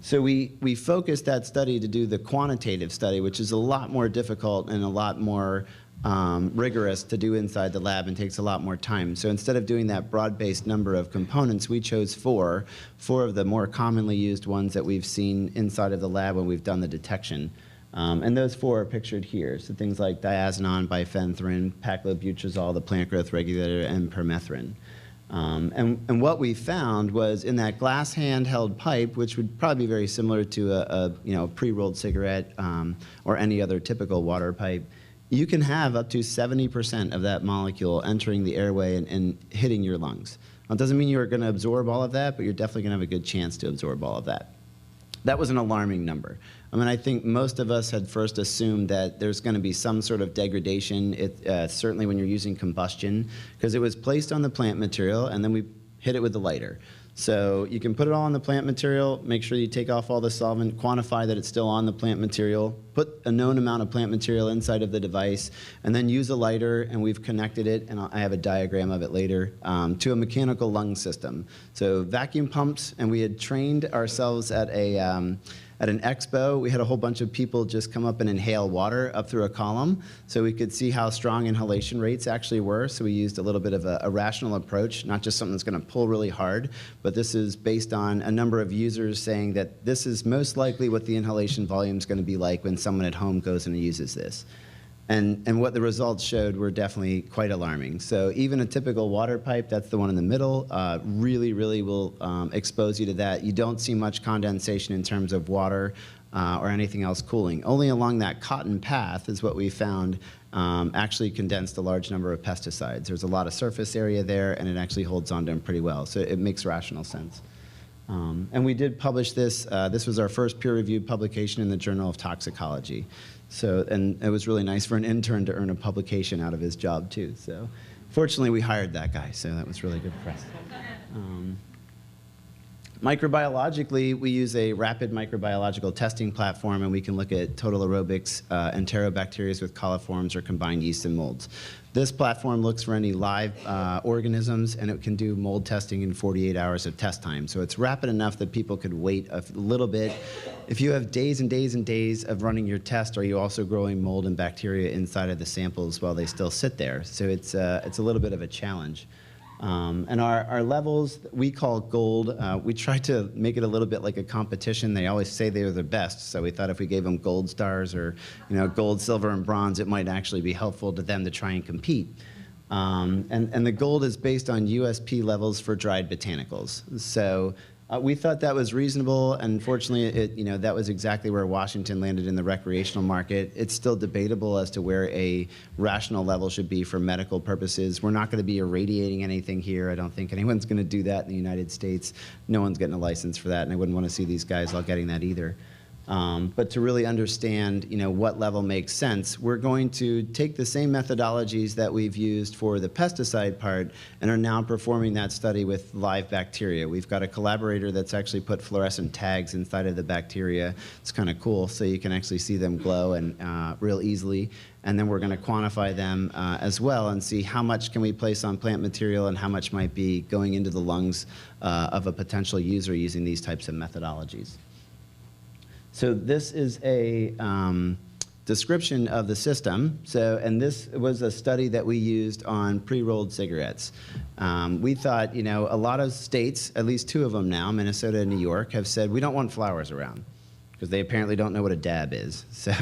So we focused that study to do the quantitative study, which is a lot more difficult and a lot more rigorous to do inside the lab and takes a lot more time. So instead of doing that broad-based number of components, we chose four of the more commonly used ones that we've seen inside of the lab when we've done the detection. And those four are pictured here. So things like diazinon, bifenthrin, paclobutrazol, the plant growth regulator, and permethrin. And what we found was in that glass handheld pipe, which would probably be very similar to a pre-rolled cigarette or any other typical water pipe, you can have up to 70% of that molecule entering the airway and hitting your lungs. Now, it doesn't mean you're going to absorb all of that, but you're definitely going to have a good chance to absorb all of that. That was an alarming number. I mean, I think most of us had first assumed that there's going to be some sort of degradation, certainly when you're using combustion, because it was placed on the plant material, and then we hit it with the lighter. So you can put it all on the plant material, make sure you take off all the solvent, quantify that it's still on the plant material, put a known amount of plant material inside of the device, and then use a lighter, and we've connected it, and I have a diagram of it later, to a mechanical lung system. So vacuum pumps, and we had trained ourselves at an expo. We had a whole bunch of people just come up and inhale water up through a column so we could see how strong inhalation rates actually were. So we used a little bit of a rational approach, not just something that's going to pull really hard, but this is based on a number of users saying that this is most likely what the inhalation volume is going to be like when someone at home goes and uses this. And what the results showed were definitely quite alarming. So even a typical water pipe, that's the one in the middle, really will expose you to that. You don't see much condensation in terms of water or anything else cooling. Only along that cotton path is what we found actually condensed a large number of pesticides. There's a lot of surface area there, and it actually holds on to them pretty well. So it makes rational sense. And we did publish this. This was our first peer-reviewed publication in the Journal of Toxicology. So, and it was really nice for an intern to earn a publication out of his job, too. So fortunately, we hired that guy, so that was really good for us. Microbiologically, we use a rapid microbiological testing platform, and we can look at total aerobics, enterobacteria with coliforms or combined yeast and molds. This platform looks for any live organisms, and it can do mold testing in 48 hours of test time. So it's rapid enough that people could wait a little bit. If you have days and days and days of running your test, are you also growing mold and bacteria inside of the samples while they still sit there? So it's a little bit of a challenge. And our levels, we call gold. We try to make it a little bit like a competition. They always say they're the best, so we thought if we gave them gold stars or gold, silver, and bronze, it might actually be helpful to them to try and compete. And the gold is based on USP levels for dried botanicals. So we thought that was reasonable, and unfortunately, that was exactly where Washington landed in the recreational market. It's still debatable as to where a rational level should be for medical purposes. We're not going to be irradiating anything here. I don't think anyone's going to do that in the United States. No one's getting a license for that, and I wouldn't want to see these guys all getting that either. But to really understand, what level makes sense, we're going to take the same methodologies that we've used for the pesticide part and are now performing that study with live bacteria. We've got a collaborator that's actually put fluorescent tags inside of the bacteria. It's kind of cool, so you can actually see them glow and real easily. And then we're going to quantify them as well and see how much can we place on plant material and how much might be going into the lungs of a potential user using these types of methodologies. So this is a description of the system. And this was a study that we used on pre-rolled cigarettes. We thought, a lot of states, at least two of them now, Minnesota and New York, have said we don't want flowers around because they apparently don't know what a dab is. So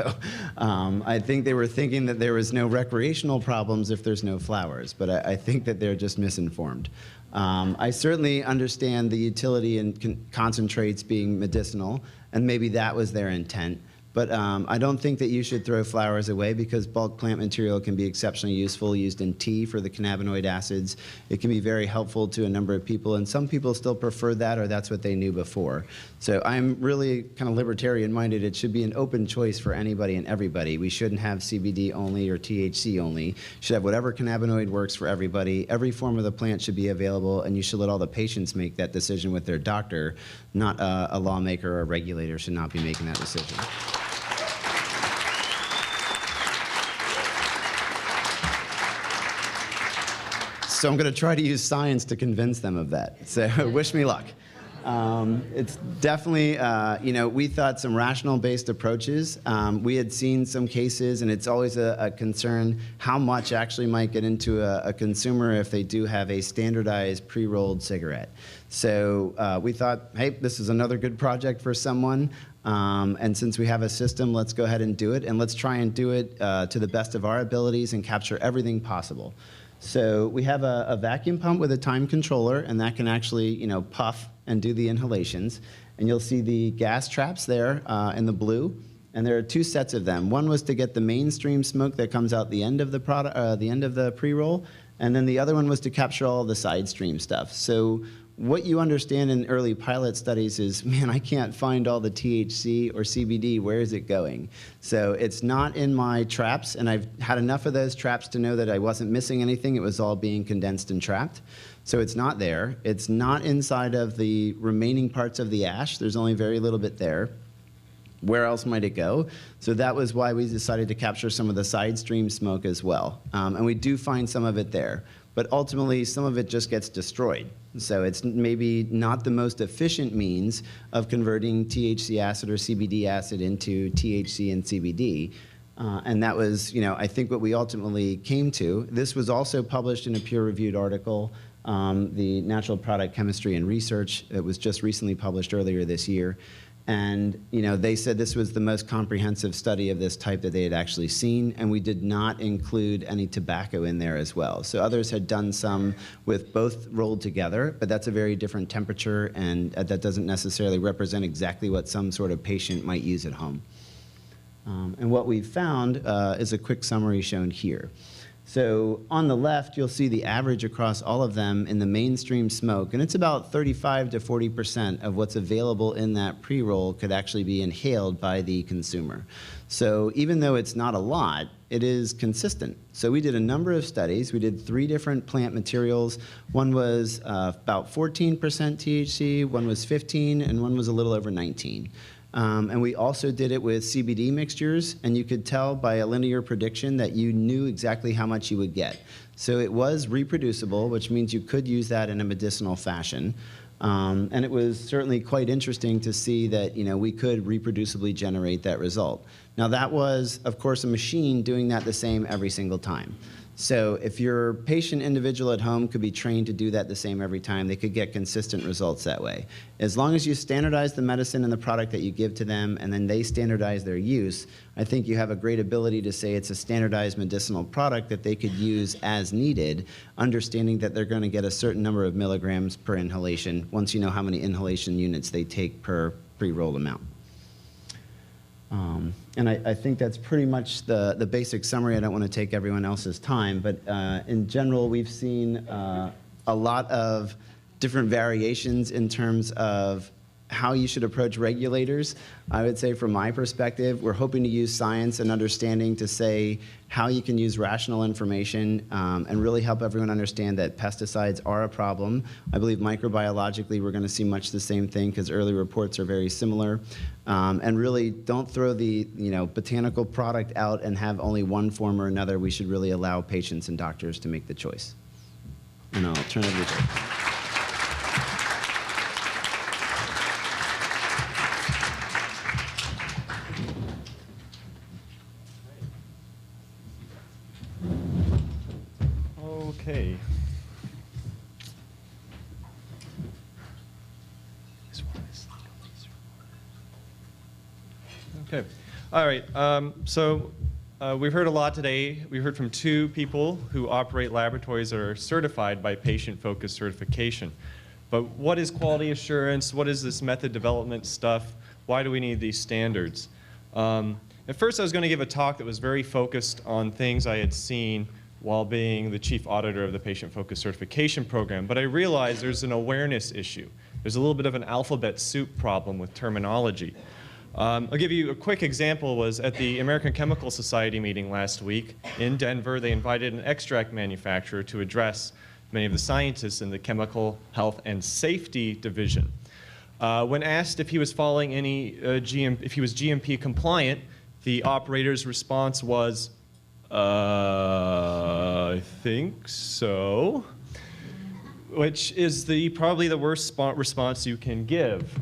I think they were thinking that there was no recreational problems if there's no flowers, but I think that they're just misinformed. I certainly understand the utility in concentrates being medicinal, and maybe that was their intent. But I don't think that you should throw flowers away because bulk plant material can be exceptionally useful, used in tea for the cannabinoid acids. It can be very helpful to a number of people, and some people still prefer that, or that's what they knew before. So I'm really kind of libertarian-minded. It should be an open choice for anybody and everybody. We shouldn't have CBD only or THC only. You should have whatever cannabinoid works for everybody. Every form of the plant should be available, and you should let all the patients make that decision with their doctor, not a lawmaker or a regulator should not be making that decision. So I'm going to try to use science to convince them of that. So wish me luck. It's definitely, we thought some rational-based approaches. We had seen some cases, and it's always a concern how much actually might get into a consumer if they do have a standardized pre-rolled cigarette. So we thought, hey, this is another good project for someone. And since we have a system, let's go ahead and do it. And let's try and do it to the best of our abilities and capture everything possible. So we have a vacuum pump with a time controller, and that can actually, puff and do the inhalations. And you'll see the gas traps there in the blue, and there are two sets of them. One was to get the mainstream smoke that comes out the end of the the end of the pre-roll, and then the other one was to capture all the side stream stuff. So what you understand in early pilot studies is, man, I can't find all the THC or CBD. Where is it going? So it's not in my traps, and I've had enough of those traps to know that I wasn't missing anything. It was all being condensed and trapped. So it's not there. It's not inside of the remaining parts of the ash. There's only very little bit there. Where else might it go? So that was why we decided to capture some of the side stream smoke as well. And we do find some of it there. But ultimately, some of it just gets destroyed. So it's maybe not the most efficient means of converting THC acid or CBD acid into THC and CBD. And that was, I think what we ultimately came to. This was also published in a peer-reviewed article, the Natural Product Chemistry and Research. It was just recently published earlier this year. And they said this was the most comprehensive study of this type that they had actually seen, and we did not include any tobacco in there as well. So others had done some with both rolled together, but that's a very different temperature, and that doesn't necessarily represent exactly what some sort of patient might use at home. And what we found is a quick summary shown here. So on the left, you'll see the average across all of them in the mainstream smoke, and it's about 35 to 40% of what's available in that pre-roll could actually be inhaled by the consumer. So even though it's not a lot, it is consistent. So we did a number of studies. We did 3 different plant materials. One was about 14% THC, one was 15, and one was a little over 19. And we also did it with CBD mixtures, and you could tell by a linear prediction that you knew exactly how much you would get. So it was reproducible, which means you could use that in a medicinal fashion. And it was certainly quite interesting to see that we could reproducibly generate that result. Now that was, of course, a machine doing that the same every single time. So if your patient individual at home could be trained to do that the same every time, they could get consistent results that way. As long as you standardize the medicine and the product that you give to them, and then they standardize their use, I think you have a great ability to say it's a standardized medicinal product that they could use as needed, understanding that they're going to get a certain number of milligrams per inhalation once you know how many inhalation units they take per pre-rolled amount. And I think that's pretty much the basic summary. I don't want to take everyone else's time, but in general, we've seen a lot of different variations in terms of how you should approach regulators. I would say from my perspective, we're hoping to use science and understanding to say how you can use rational information and really help everyone understand that pesticides are a problem. I believe microbiologically we're going to see much the same thing because early reports are very similar. And really don't throw the botanical product out and have only one form or another. We should really allow patients and doctors to make the choice. And I'll turn it over to you. Okay. Okay. All right. We've heard a lot today. We heard from 2 people who operate laboratories that are certified by patient-focused certification. But what is quality assurance? What is this method development stuff? Why do we need these standards? At first, I was going to give a talk that was very focused on things I had seen while being the chief auditor of the patient-focused certification program, but I realized there's an awareness issue. There's a little bit of an alphabet soup problem with terminology. I'll give you a quick example. Was at the American Chemical Society meeting last week in Denver. They invited an extract manufacturer to address many of the scientists in the Chemical Health and Safety Division. When asked if he was following any if he was GMP compliant, the operator's response was, I think so, which is probably the worst response you can give,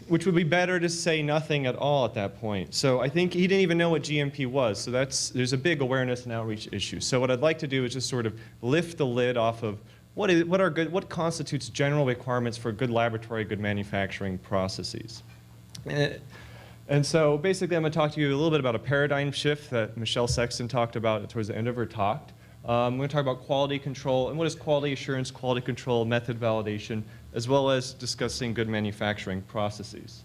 which would be better to say nothing at all at that point. So I think he didn't even know what GMP was, so there's a big awareness and outreach issue. So what I'd like to do is just sort of lift the lid off of what constitutes general requirements for good laboratory, good manufacturing processes. And so basically I'm going to talk to you a little bit about a paradigm shift that Michelle Sexton talked about towards the end of her talk. I'm going to talk about quality control and what is quality assurance, quality control, method validation, as well as discussing good manufacturing processes.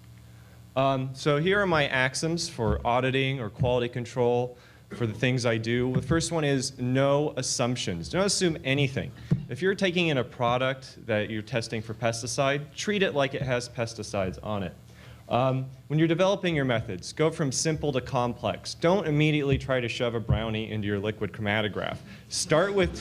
So here are my axioms for auditing or quality control for the things I do. The first one is no assumptions. Don't assume anything. If you're taking in a product that you're testing for pesticide, treat it like it has pesticides on it. When you're developing your methods, go from simple to complex. Don't immediately try to shove a brownie into your liquid chromatograph. Start with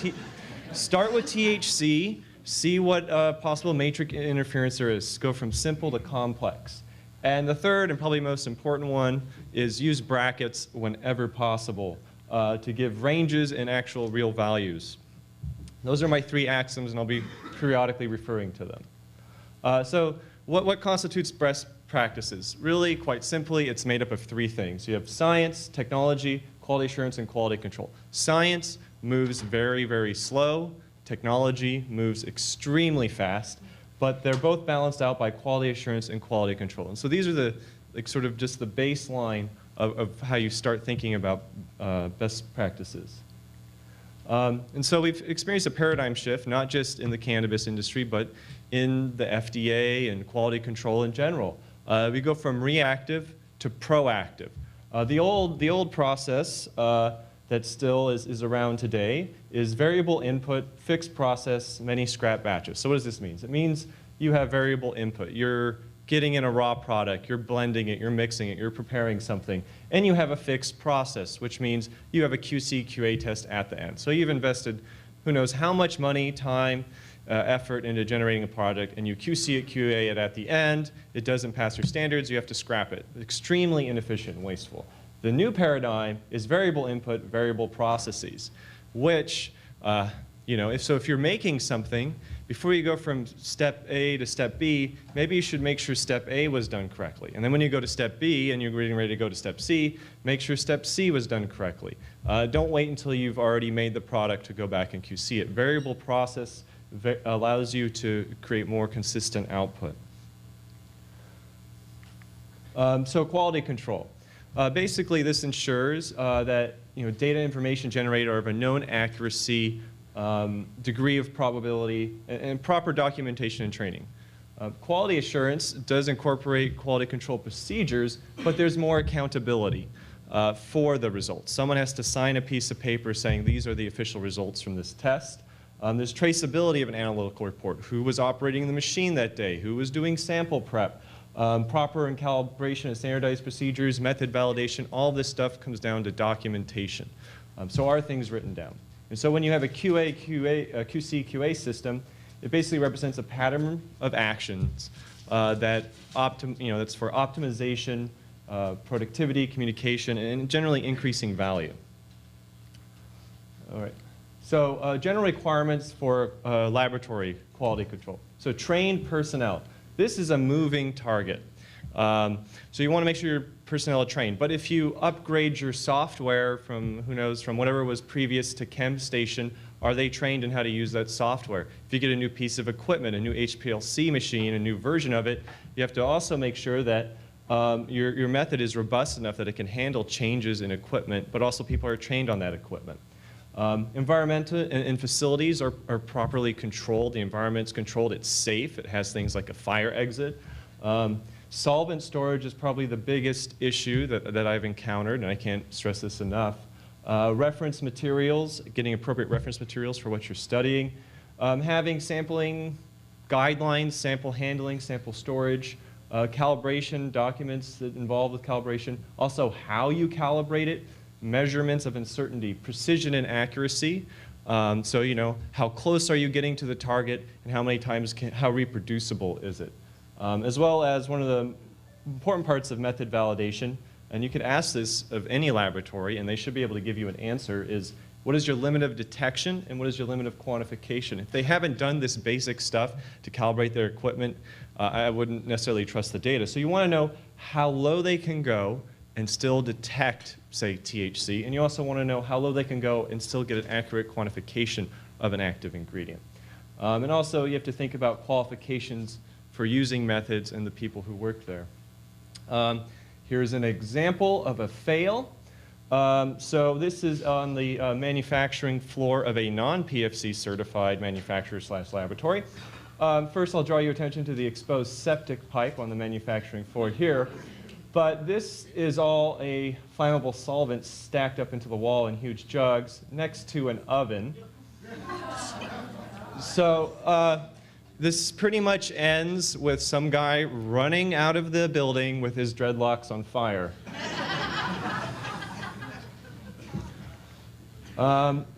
THC, see what possible matrix interference there is. Go from simple to complex. And the third and probably most important one is use brackets whenever possible to give ranges and actual real values. Those are my three axioms, and I'll be periodically referring to them. So what constitutes best practices? Really, quite simply, it's made up of three things. You have science, technology, quality assurance, and quality control. Science moves very, very slow. Technology moves extremely fast. But they're both balanced out by quality assurance and quality control. And so these are sort of just the baseline of how you start thinking about best practices. And so we've experienced a paradigm shift, not just in the cannabis industry, but in the FDA and quality control in general. We go from reactive to proactive. The old process that still is around today is variable input, fixed process, many scrap batches. So what does this mean? It means you have variable input. You're getting in a raw product, you're blending it, you're mixing it, you're preparing something, and you have a fixed process, which means you have a QC, QA test at the end. So you've invested who knows how much money, time, effort into generating a product, and you QC it, QA it at the end. It doesn't pass your standards, you have to scrap it. Extremely inefficient and wasteful. The new paradigm is variable input, variable processes, which, if you're making something, before you go from step A to step B, maybe you should make sure step A was done correctly. And then when you go to step B and you're getting ready to go to step C, make sure step C was done correctly. Don't wait until you've already made the product to go back and QC it. Variable process allows you to create more consistent output. So quality control. Basically, this ensures that data information generated are of a known accuracy, degree of probability, and proper documentation and training. Quality assurance does incorporate quality control procedures, but there's more accountability for the results. Someone has to sign a piece of paper saying these are the official results from this test. There's traceability of an analytical report. Who was operating the machine that day? Who was doing sample prep? Proper and calibration of standardized procedures, method validation, all this stuff comes down to documentation. So are things written down? And so when you have a QC, QA system, it basically represents a pattern of actions that's for optimization, productivity, communication, and generally increasing value. All right. So general requirements for laboratory quality control. So trained personnel. This is a moving target. So you want to make sure your personnel are trained. But if you upgrade your software from, from whatever was previous to ChemStation, are they trained in how to use that software? If you get a new piece of equipment, a new HPLC machine, a new version of it, you have to also make sure that your method is robust enough that it can handle changes in equipment, but also people are trained on that equipment. Environment and facilities are properly controlled. The environment's controlled. It's safe. It has things like a fire exit. Solvent storage is probably the biggest issue that I've encountered, and I can't stress this enough. Reference materials, getting appropriate reference materials for what you're studying. Having sampling guidelines, sample handling, sample storage, calibration documents that involve with calibration. Also, how you calibrate it, measurements of uncertainty, precision and accuracy. So, you know, how close are you getting to the target, and how many times, how reproducible is it? As well as one of the important parts of method validation, and you could ask this of any laboratory, and they should be able to give you an answer, is what is your limit of detection and what is your limit of quantification? If they haven't done this basic stuff to calibrate their equipment, I wouldn't necessarily trust the data. So you want to know how low they can go and still detect, say, THC, and you also want to know how low they can go and still get an accurate quantification of an active ingredient. And also, you have to think about qualifications for using methods and the people who work there. Here's an example of a fail. So this is on the manufacturing floor of a non-PFC certified manufacturer/laboratory. First, I'll draw your attention to the exposed septic pipe on the manufacturing floor here. But this is all a flammable solvent stacked up into the wall in huge jugs next to an oven. So this pretty much ends with some guy running out of the building with his dreadlocks on fire.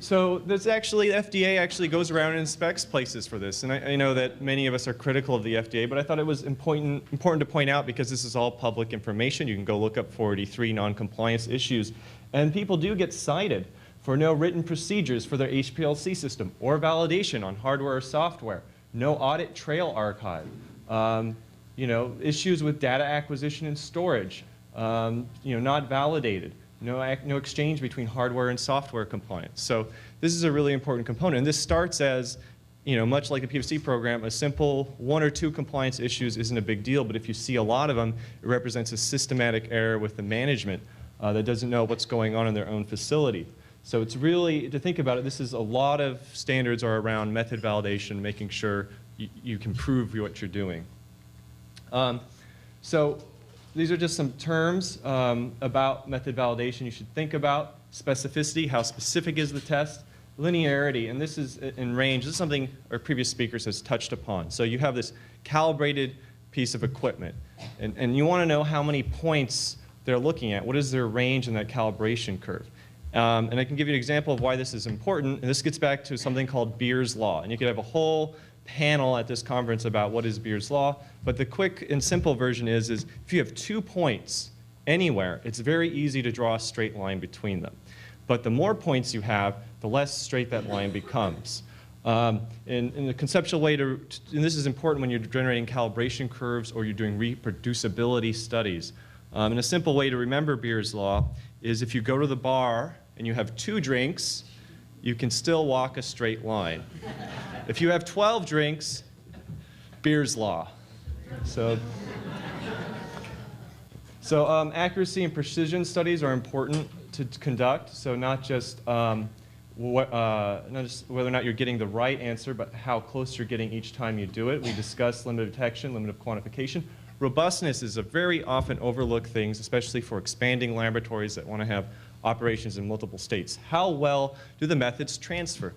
So there's actually, the FDA actually goes around and inspects places for this. And I know that many of us are critical of the FDA, but I thought it was important to point out because this is all public information. You can go look up 483 non-compliance issues. And people do get cited for no written procedures for their HPLC system or validation on hardware or software. No audit trail archive. You know, issues with data acquisition and storage. You know, not validated. No exchange between hardware and software compliance. So this is a really important component. And this starts as, you know, much like a PFC program, a simple 1 or 2 compliance issues isn't a big deal, but if you see a lot of them, it represents a systematic error with the management that doesn't know what's going on in their own facility. So it's really, to think about it, this is a lot of standards are around method validation, making sure you can prove what you're doing. So these are just some terms about method validation you should think about. Specificity, how specific is the test? Linearity, and this is in range. This is something our previous speakers has touched upon. So you have this calibrated piece of equipment, and you want to know how many points they're looking at. What is their range in that calibration curve? And I can give you an example of why this is important. And this gets back to something called Beer's Law. And you could have a whole panel at this conference about what is Beer's Law. But the quick and simple version is if you have 2 points anywhere, it's very easy to draw a straight line between them. But the more points you have, the less straight that line becomes. In the conceptual way and this is important when you're generating calibration curves or you're doing reproducibility studies. And a simple way to remember Beer's Law is if you go to the bar and you have 2 drinks, you can still walk a straight line. If you have 12 drinks, Beer's Law. So accuracy and precision studies are important to conduct. So not just whether or not you're getting the right answer, but how close you're getting each time you do it. We discussed limit of detection, limit of quantification. Robustness is a very often overlooked thing, especially for expanding laboratories that want to have operations in multiple states. How well do the methods transfer?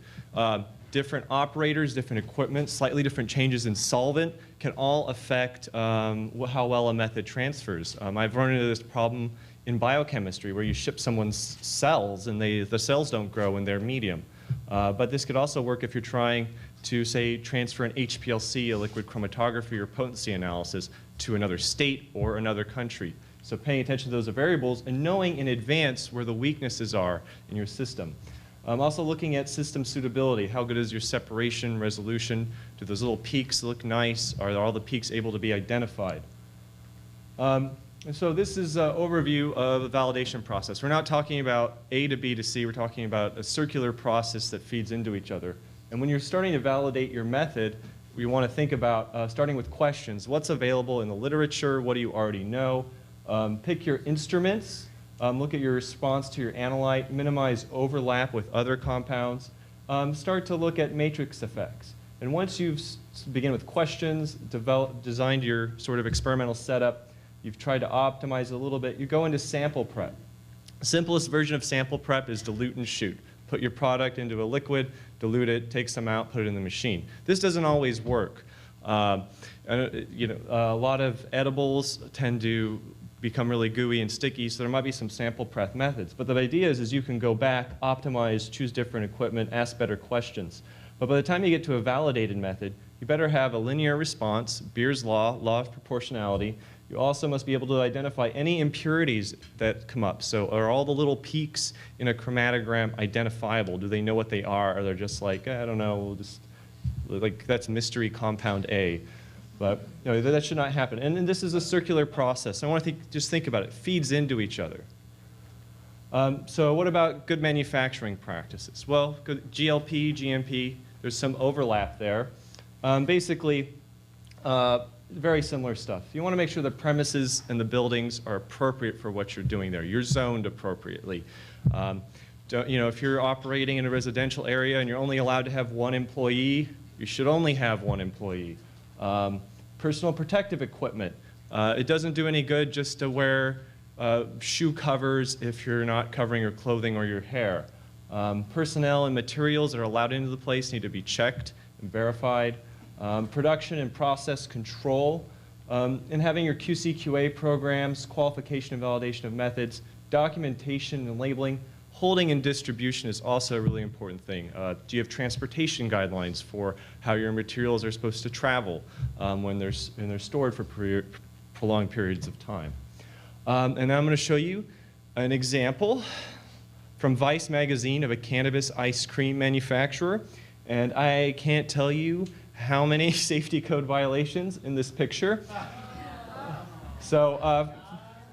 Different operators, different equipment, slightly different changes in solvent can all affect how well a method transfers. I've run into this problem in biochemistry where you ship someone's cells and the cells don't grow in their medium. But this could also work if you're trying to, say, transfer an HPLC, a liquid chromatography or potency analysis, to another state or another country. So paying attention to those variables and knowing in advance where the weaknesses are in your system. Also looking at system suitability. How good is your separation, resolution? Do those little peaks look nice? Are all the peaks able to be identified? And so this is an overview of the validation process. We're not talking about A to B to C. We're talking about a circular process that feeds into each other. And when you're starting to validate your method, we want to think about starting with questions. What's available in the literature? What do you already know? Pick your instruments. Look at your response to your analyte. Minimize overlap with other compounds. Start to look at matrix effects. And once you've begin with questions, designed your sort of experimental setup. You've tried to optimize it a little bit. You go into sample prep. The simplest version of sample prep is dilute and shoot. Put your product into a liquid, dilute it, take some out, put it in the machine. This doesn't always work. A lot of edibles tend to become really gooey and sticky, so there might be some sample prep methods. But the idea is you can go back, optimize, choose different equipment, ask better questions. But by the time you get to a validated method, you better have a linear response, Beer's law, law of proportionality. You also must be able to identify any impurities that come up. So are all the little peaks in a chromatogram identifiable? Do they know what they are? Or they're just like, I don't know, we'll just, like that's mystery compound A. But that should not happen. And then this is a circular process. I want to just think about it. It feeds into each other. So what about good manufacturing practices? Well, good GLP, GMP, there's some overlap there. Basically, very similar stuff. You want to make sure the premises and the buildings are appropriate for what you're doing there. You're zoned appropriately. If you're operating in a residential area and you're only allowed to have one employee, you should only have one employee. Personal protective equipment. It doesn't do any good just to wear shoe covers if you're not covering your clothing or your hair. Personnel and materials that are allowed into the place need to be checked and verified. Production and process control, and having your QC/QA programs, qualification and validation of methods, documentation and labeling. Holding and distribution is also a really important thing. Do you have transportation guidelines for how your materials are supposed to travel when they're stored for prolonged periods of time? And now I'm going to show you an example from Vice magazine of a cannabis ice cream manufacturer. And I can't tell you how many safety code violations in this picture. So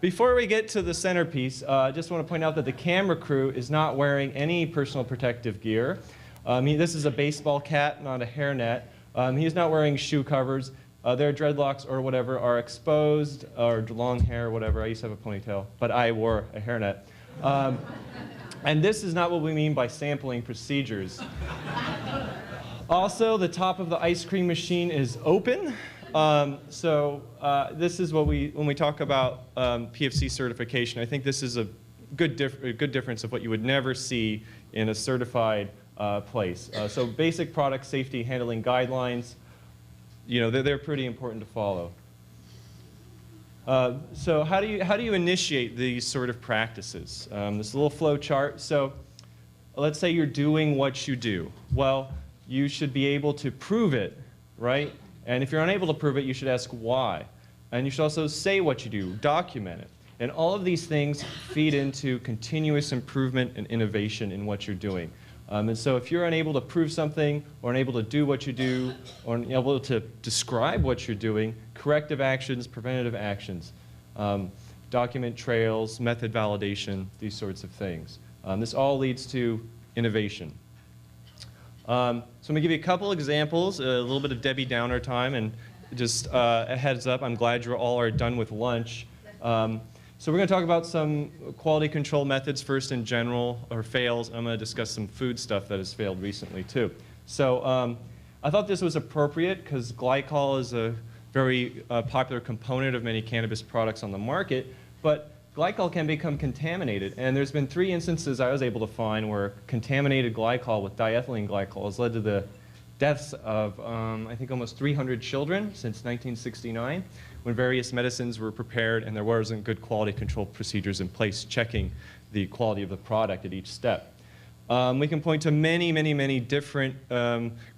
before we get to the centerpiece, I just want to point out that the camera crew is not wearing any personal protective gear. This is a baseball cap, not a hairnet. He's not wearing shoe covers. Their dreadlocks or whatever are exposed, or long hair or whatever. I used to have a ponytail, but I wore a hairnet. And this is not what we mean by sampling procedures. Also, the top of the ice cream machine is open. This is what when we talk about PFC certification, I think this is a good difference of what you would never see in a certified place. So basic product safety handling guidelines, they're pretty important to follow. So how do you initiate these sort of practices? This little flow chart. So let's say you're doing what you do. Well, you should be able to prove it, right? And if you're unable to prove it, you should ask why. And you should also say what you do, document it. And all of these things feed into continuous improvement and innovation in what you're doing. And so if you're unable to prove something, or unable to do what you do, or unable to describe what you're doing, corrective actions, preventative actions, document trails, method validation, these sorts of things. This all leads to innovation. So I'm going to give you a couple examples, a little bit of Debbie Downer time, and just a heads up, I'm glad you all are done with lunch. So we're going to talk about some quality control methods first in general, or fails. I'm going to discuss some food stuff that has failed recently too. So I thought this was appropriate because glycol is a very popular component of many cannabis products on the market, but glycol can become contaminated, and there's been 3 instances I was able to find where contaminated glycol with diethylene glycol has led to the deaths of, I think, almost 300 children since 1969, when various medicines were prepared and there wasn't good quality control procedures in place checking the quality of the product at each step. We can point to many, many, many different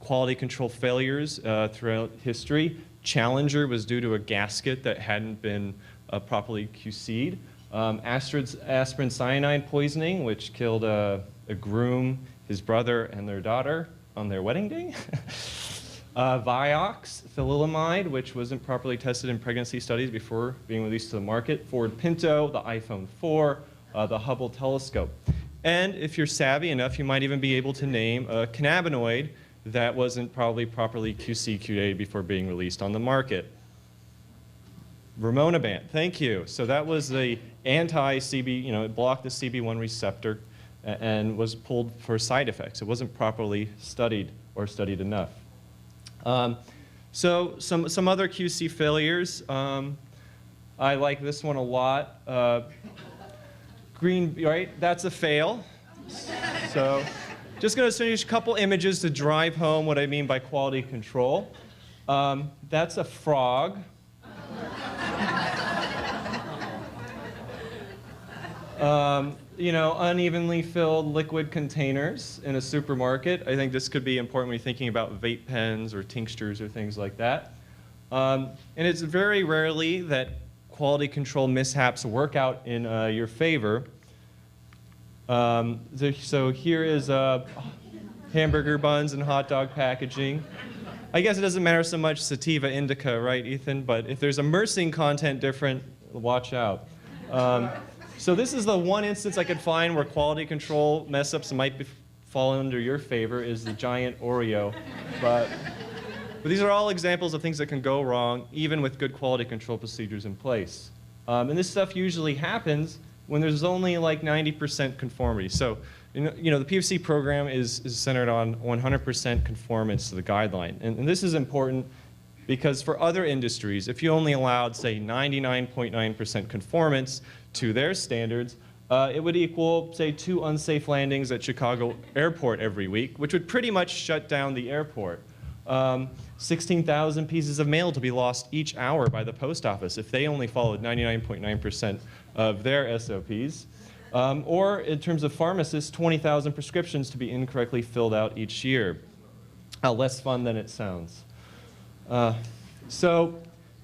quality control failures throughout history. Challenger was due to a gasket that hadn't been properly QC'd. Aspirin cyanide poisoning, which killed a groom, his brother, and their daughter on their wedding day. Vioxx, thalidomide, which wasn't properly tested in pregnancy studies before being released to the market. Ford Pinto, the iPhone 4, the Hubble telescope. And if you're savvy enough, you might even be able to name a cannabinoid that wasn't probably properly QC/QA'd before being released on the market. Rimonabant, thank you. So that was the anti-CB, it blocked the CB1 receptor and was pulled for side effects. It wasn't properly studied or studied enough. So some other QC failures. I like this one a lot. Green, right? That's a fail. So just going to finish a couple images to drive home what I mean by quality control. That's a frog. You know, unevenly filled liquid containers in a supermarket. I think this could be important when you're thinking about vape pens or tinctures or things like that. And it's very rarely that quality control mishaps work out in your favor. So here is hamburger buns and hot dog packaging. I guess it doesn't matter so much sativa indica, right, Ethan? But if there's immersing content different, watch out. So this is the one instance I could find where quality control mess-ups might fall under your favor, is the giant Oreo. But these are all examples of things that can go wrong, even with good quality control procedures in place. And this stuff usually happens when there's only like 90% conformity. So, you know, the PFC program is centered on 100% conformance to the guideline. And this is important because for other industries, if you only allowed, say, 99.9% conformance to their standards, it would equal, say, 2 unsafe landings at Chicago Airport every week, which would pretty much shut down the airport. 16,000 pieces of mail to be lost each hour by the post office if they only followed 99.9% of their SOPs. Or in terms of pharmacists, 20,000 prescriptions to be incorrectly filled out each year. Less fun than it sounds. So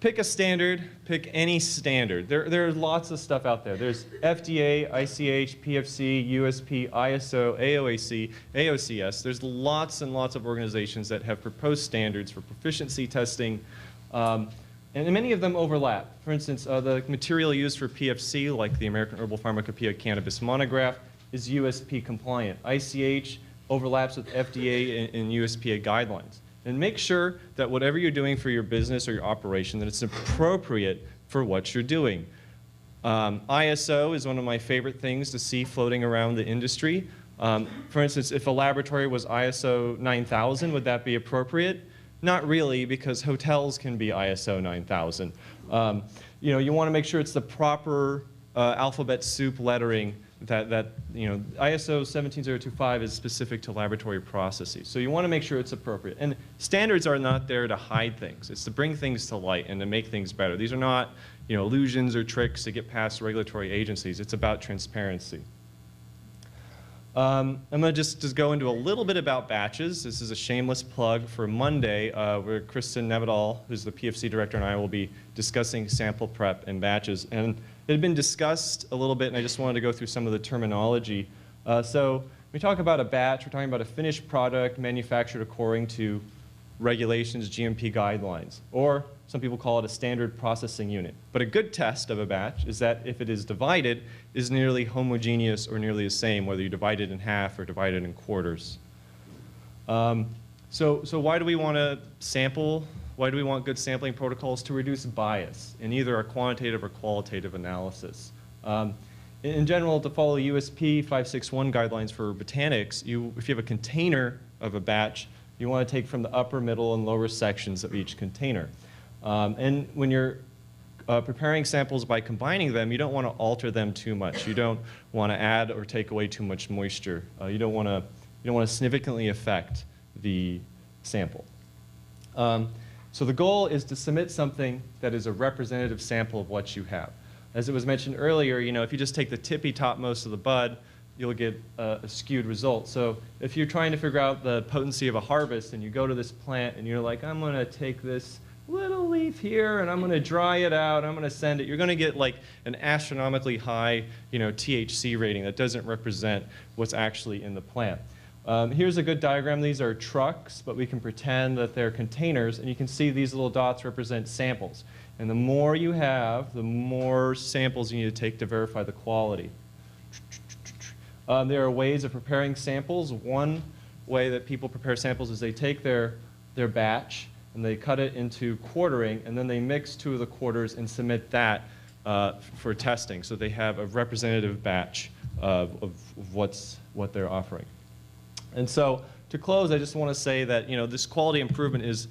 pick a standard, pick any standard. There's lots of stuff out there. There's FDA, ICH, PFC, USP, ISO, AOAC, AOCS. There's lots and lots of organizations that have proposed standards for proficiency testing, and many of them overlap. For instance, the material used for PFC, like the American Herbal Pharmacopoeia Cannabis Monograph, is USP compliant. ICH overlaps with FDA and USPA guidelines. And make sure that whatever you're doing for your business or your operation, that it's appropriate for what you're doing. ISO is one of my favorite things to see floating around the industry. For instance, if a laboratory was ISO 9000, would that be appropriate? Not really, because hotels can be ISO 9000. You know, you want to make sure it's the proper alphabet soup lettering that you know, ISO 17025 is specific to laboratory processes. So you want to make sure it's appropriate. And standards are not there to hide things. It's to bring things to light and to make things better. These are not, you know, illusions or tricks to get past regulatory agencies. It's about transparency. I'm going to just go into a little bit about batches. This is a shameless plug for Monday, where Kristen Nevedal, who's the PFC director, and I will be discussing sample prep and batches. And it had been discussed a little bit, and I just wanted to go through some of the terminology. So when we talk about a batch, we're talking about a finished product manufactured according to regulations, GMP guidelines, or some people call it a standard processing unit. But a good test of a batch is that if it is divided, is nearly homogeneous or nearly the same, whether you divide it in half or divide it in quarters. So why do we want to sample? Why do we want good sampling protocols? To reduce bias in either a quantitative or qualitative analysis. In general, to follow USP 561 guidelines for botanics, if you have a container of a batch, you want to take from the upper, middle, and lower sections of each container. And when you're preparing samples by combining them, you don't want to alter them too much. You don't want to add or take away too much moisture. You don't want to significantly affect the sample. So the goal is to submit something that is a representative sample of what you have. As it was mentioned earlier, you know, if you just take the tippy topmost of the bud, you'll get a skewed result. So if you're trying to figure out the potency of a harvest and you go to this plant and you're like, I'm going to take this little leaf here and I'm going to dry it out, I'm going to send it, you're going to get like an astronomically high, you know, THC rating that doesn't represent what's actually in the plant. Here's a good diagram. These are trucks, but we can pretend that they're containers, and you can see these little dots represent samples. And the more you have, the more samples you need to take to verify the quality. There are ways of preparing samples. One way that people prepare samples is they take their batch and they cut it into quartering, and then they mix 2 of the quarters and submit that for testing. So they have a representative batch of what they're offering. And so to close, I just want to say that, you know, this quality improvement is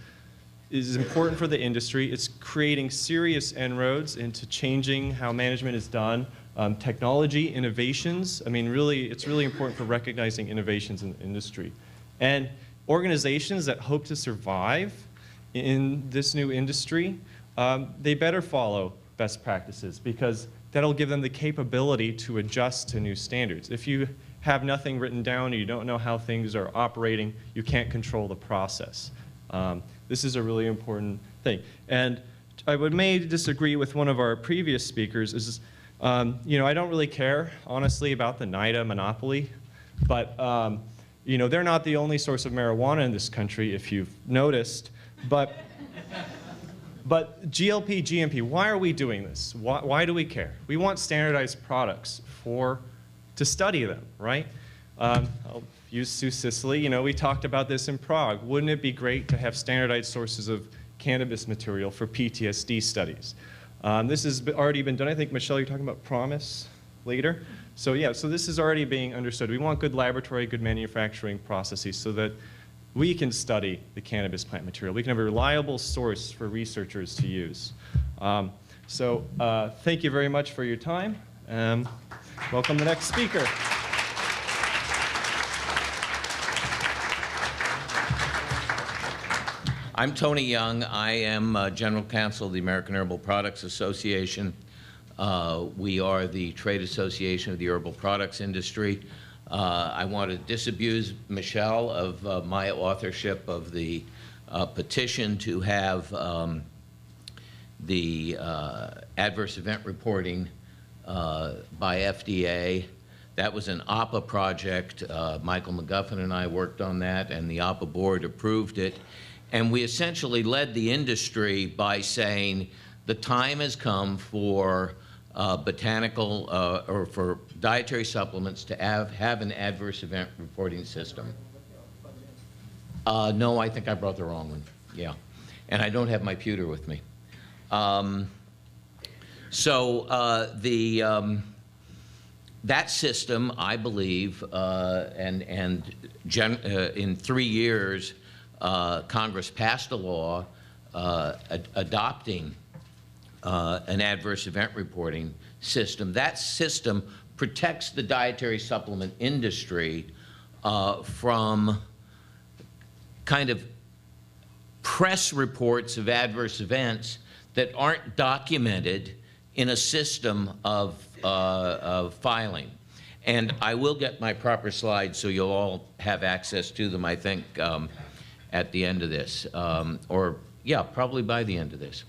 is important for the industry. It's creating serious inroads into changing how management is done. Technology, innovations, I mean, really, it's really important for recognizing innovations in the industry. And organizations that hope to survive in this new industry, they better follow best practices, because that'll give them the capability to adjust to new standards. If you have nothing written down and you don't know how things are operating, you can't control the process. This is a really important thing. And I may disagree with one of our previous speakers is, you know, I don't really care, honestly, about the NIDA monopoly, but you know, they're not the only source of marijuana in this country, if you've noticed. But GLP, GMP, why are we doing this? Why do we care? We want standardized products to study them, right? I'll use Sioux Cicely. You know, we talked about this in Prague. Wouldn't it be great to have standardized sources of cannabis material for PTSD studies? This has already been done. I think, Michelle, you're talking about PROMIS later. So yeah, so this is already being understood. We want good laboratory, good manufacturing processes so that we can study the cannabis plant material. We can have a reliable source for researchers to use. Thank you very much for your time. Welcome the next speaker. I'm Tony Young. I am General Counsel of the American Herbal Products Association. We are the trade association of the herbal products industry. I want to disabuse Michelle of my authorship of the petition to have the adverse event reporting by FDA. That was an APA project. Michael McGuffin and I worked on that, and the APA board approved it. And we essentially led the industry by saying the time has come for botanical or for dietary supplements to have an adverse event reporting system. No, I think I brought the wrong one. Yeah, and I don't have my pewter with me. That system, I believe, in 3 years, Congress passed a law adopting an adverse event reporting system. That system protects the dietary supplement industry from kind of press reports of adverse events that aren't documented in a system of filing. And I will get my proper slides so you'll all have access to them, I think, at the end of this, or yeah, probably by the end of this.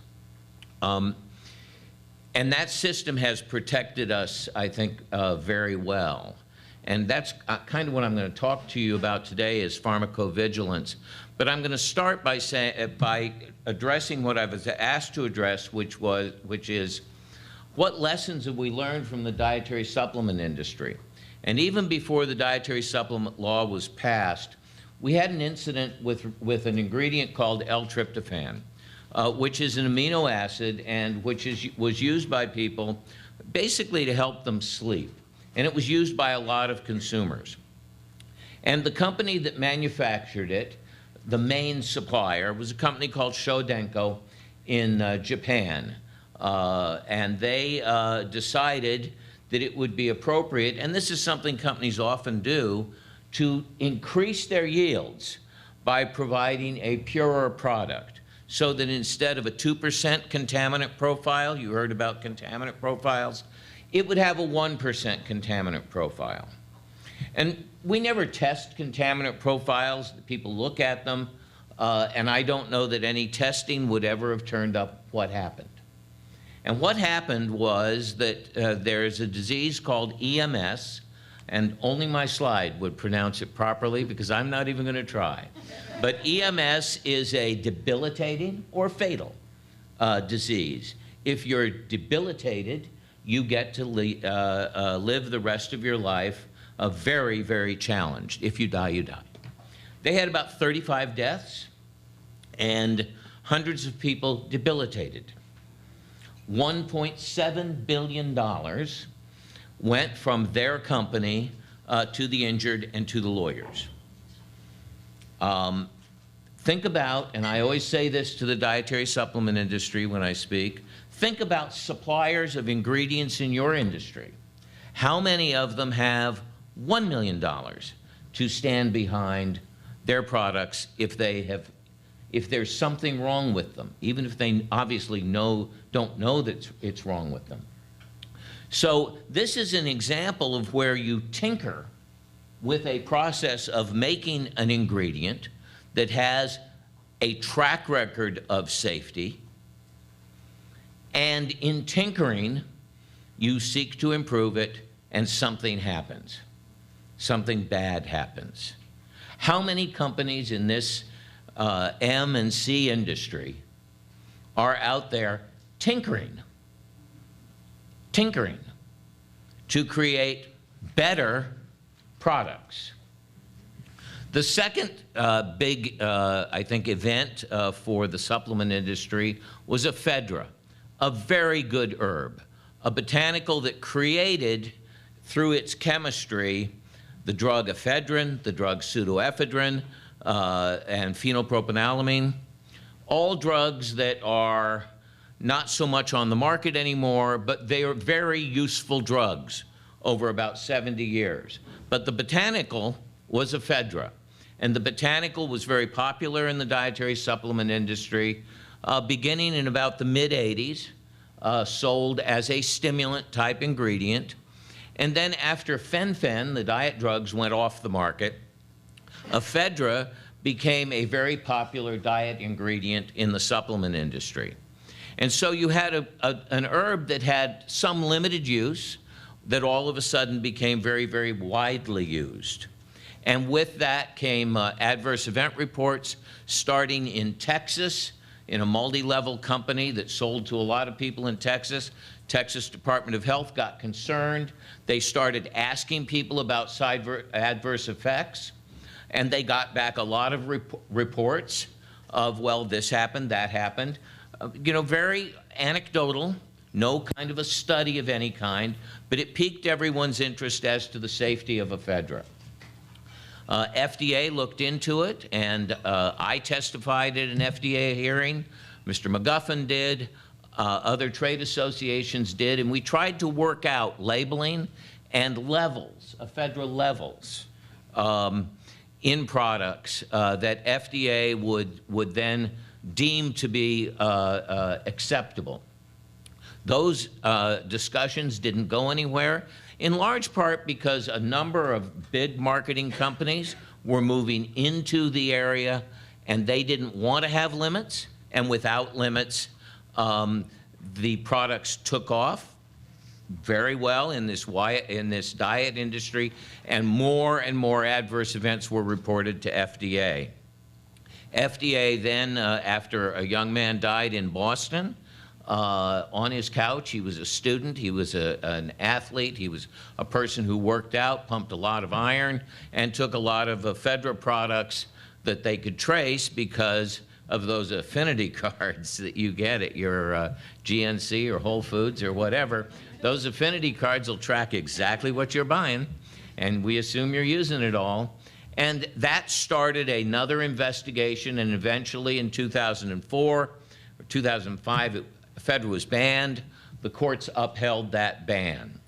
And that system has protected us, I think, very well. And that's kind of what I'm going to talk to you about today is pharmacovigilance. But I'm going to start by addressing what I was asked to address, which is what lessons have we learned from the dietary supplement industry? And even before the dietary supplement law was passed, we had an incident with an ingredient called L-tryptophan, which is an amino acid and which was used by people basically to help them sleep. And it was used by a lot of consumers. And the company that manufactured it, the main supplier, was a company called Shodenko in Japan. And they decided that it would be appropriate, and this is something companies often do, to increase their yields by providing a purer product, so that instead of a 2% contaminant profile, you heard about contaminant profiles, it would have a 1% contaminant profile. And we never test contaminant profiles. People look at them, and I don't know that any testing would ever have turned up what happened. And what happened was that there's a disease called EMS, and only my slide would pronounce it properly because I'm not even going to try. But EMS is a debilitating or fatal disease. If you're debilitated, you get to live the rest of your life very, very challenged. If you die, you die. They had about 35 deaths and hundreds of people debilitated. $1.7 billion went from their company to the injured and to the lawyers. think about, and I always say this to the dietary supplement industry when I speak, think about suppliers of ingredients in your industry. How many of them have $1 million to stand behind their products if there's something wrong with them, even if they obviously don't know that it's wrong with them? So this is an example of where you tinker with a process of making an ingredient that has a track record of safety, and in tinkering, you seek to improve it, and something happens. Something bad happens. How many companies in this M and C industry are out there tinkering to create better products? The second big, I think, event for the supplement industry was ephedra, a very good herb, a botanical that created, through its chemistry, the drug ephedrine, the drug pseudoephedrine, and phenylpropanolamine, all drugs that are not so much on the market anymore, but they are very useful drugs over about 70 years. But the botanical was ephedra, and the botanical was very popular in the dietary supplement industry, beginning in about the mid-'80s, sold as a stimulant-type ingredient. And then after fen-phen, the diet drugs, went off the market, ephedra became a very popular diet ingredient in the supplement industry. And so you had an herb that had some limited use that all of a sudden became very, very widely used. And with that came adverse event reports starting in Texas, in a multi-level company that sold to a lot of people in Texas. Texas Department of Health got concerned. They started asking people about adverse effects, and they got back a lot of reports of, well, this happened, that happened. You know, very anecdotal, no kind of a study of any kind, but it piqued everyone's interest as to the safety of ephedra. FDA looked into it, and I testified at an FDA hearing. Mr. McGuffin did. Other trade associations did, and we tried to work out labeling and levels, ephedra levels, in products that FDA would then deem to be acceptable. Those discussions didn't go anywhere, in large part because a number of big marketing companies were moving into the area, and they didn't want to have limits, and without limits, the products took off very well in this diet industry, and more adverse events were reported to FDA. FDA then, after a young man died in Boston, on his couch, he was a student, he was an athlete, he was a person who worked out, pumped a lot of iron, and took a lot of ephedra products that they could trace because of those affinity cards that you get at your GNC or Whole Foods or whatever. Those affinity cards will track exactly what you're buying, and we assume you're using it all. And that started another investigation, and eventually in 2004 or 2005, ephedra was banned. The courts upheld that ban.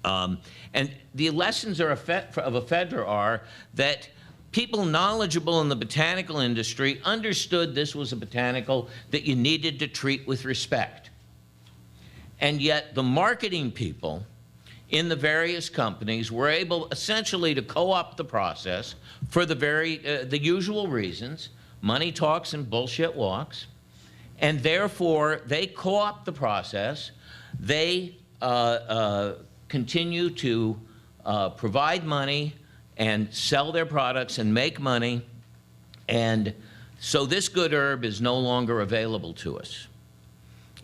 And the lessons of ephedra are that people knowledgeable in the botanical industry understood this was a botanical that you needed to treat with respect. And yet the marketing people in the various companies were able essentially to co-opt the process for the usual reasons. Money talks and bullshit walks. And therefore, they co-opt the process. They continue to provide money and sell their products and make money. And so this good herb is no longer available to us.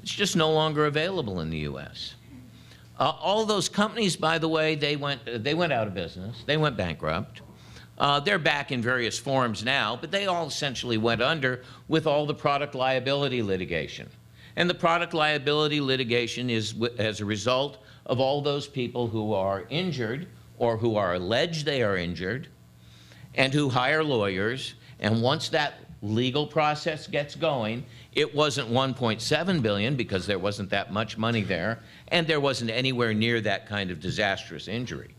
It's just no longer available in the U.S. All those companies, by the way, they went out of business. They went bankrupt. They're back in various forms now, but they all essentially went under with all the product liability litigation. And the product liability litigation is as a result of all those people who are injured or who are alleged they are injured and who hire lawyers. And once that legal process gets going, it wasn't 1.7 billion because there wasn't that much money there, and there wasn't anywhere near that kind of disastrous injury.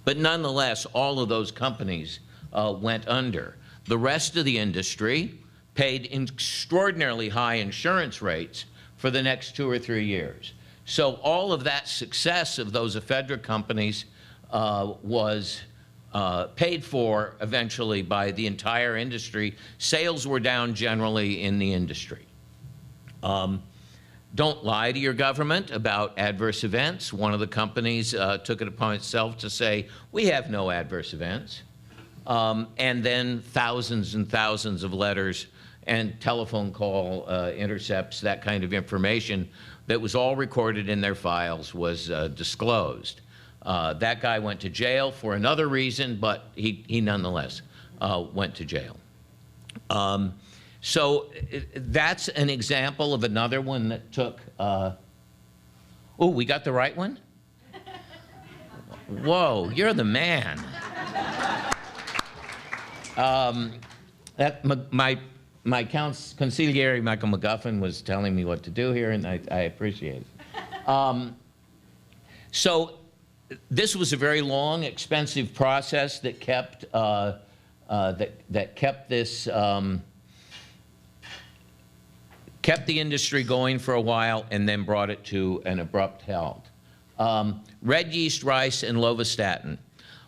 But nonetheless, all of those companies went under. The rest of the industry paid extraordinarily high insurance rates for the next 2 or 3 years. So all of that success of those ephedra companies was paid for eventually by the entire industry. Sales were down generally in the industry. Don't lie to your government about adverse events. One of the companies took it upon itself to say, we have no adverse events. And then thousands and thousands of letters and telephone call intercepts, that kind of information that was all recorded in their files was disclosed. That guy went to jail for another reason, but he nonetheless went to jail. So that's an example of another one that took, oh, we got the right one? Whoa, you're the man. My consigliere, Michael McGuffin, was telling me what to do here, and I appreciate it. So this was a very long, expensive process that kept kept the industry going for a while and then brought it to an abrupt halt. Red yeast rice and lovastatin.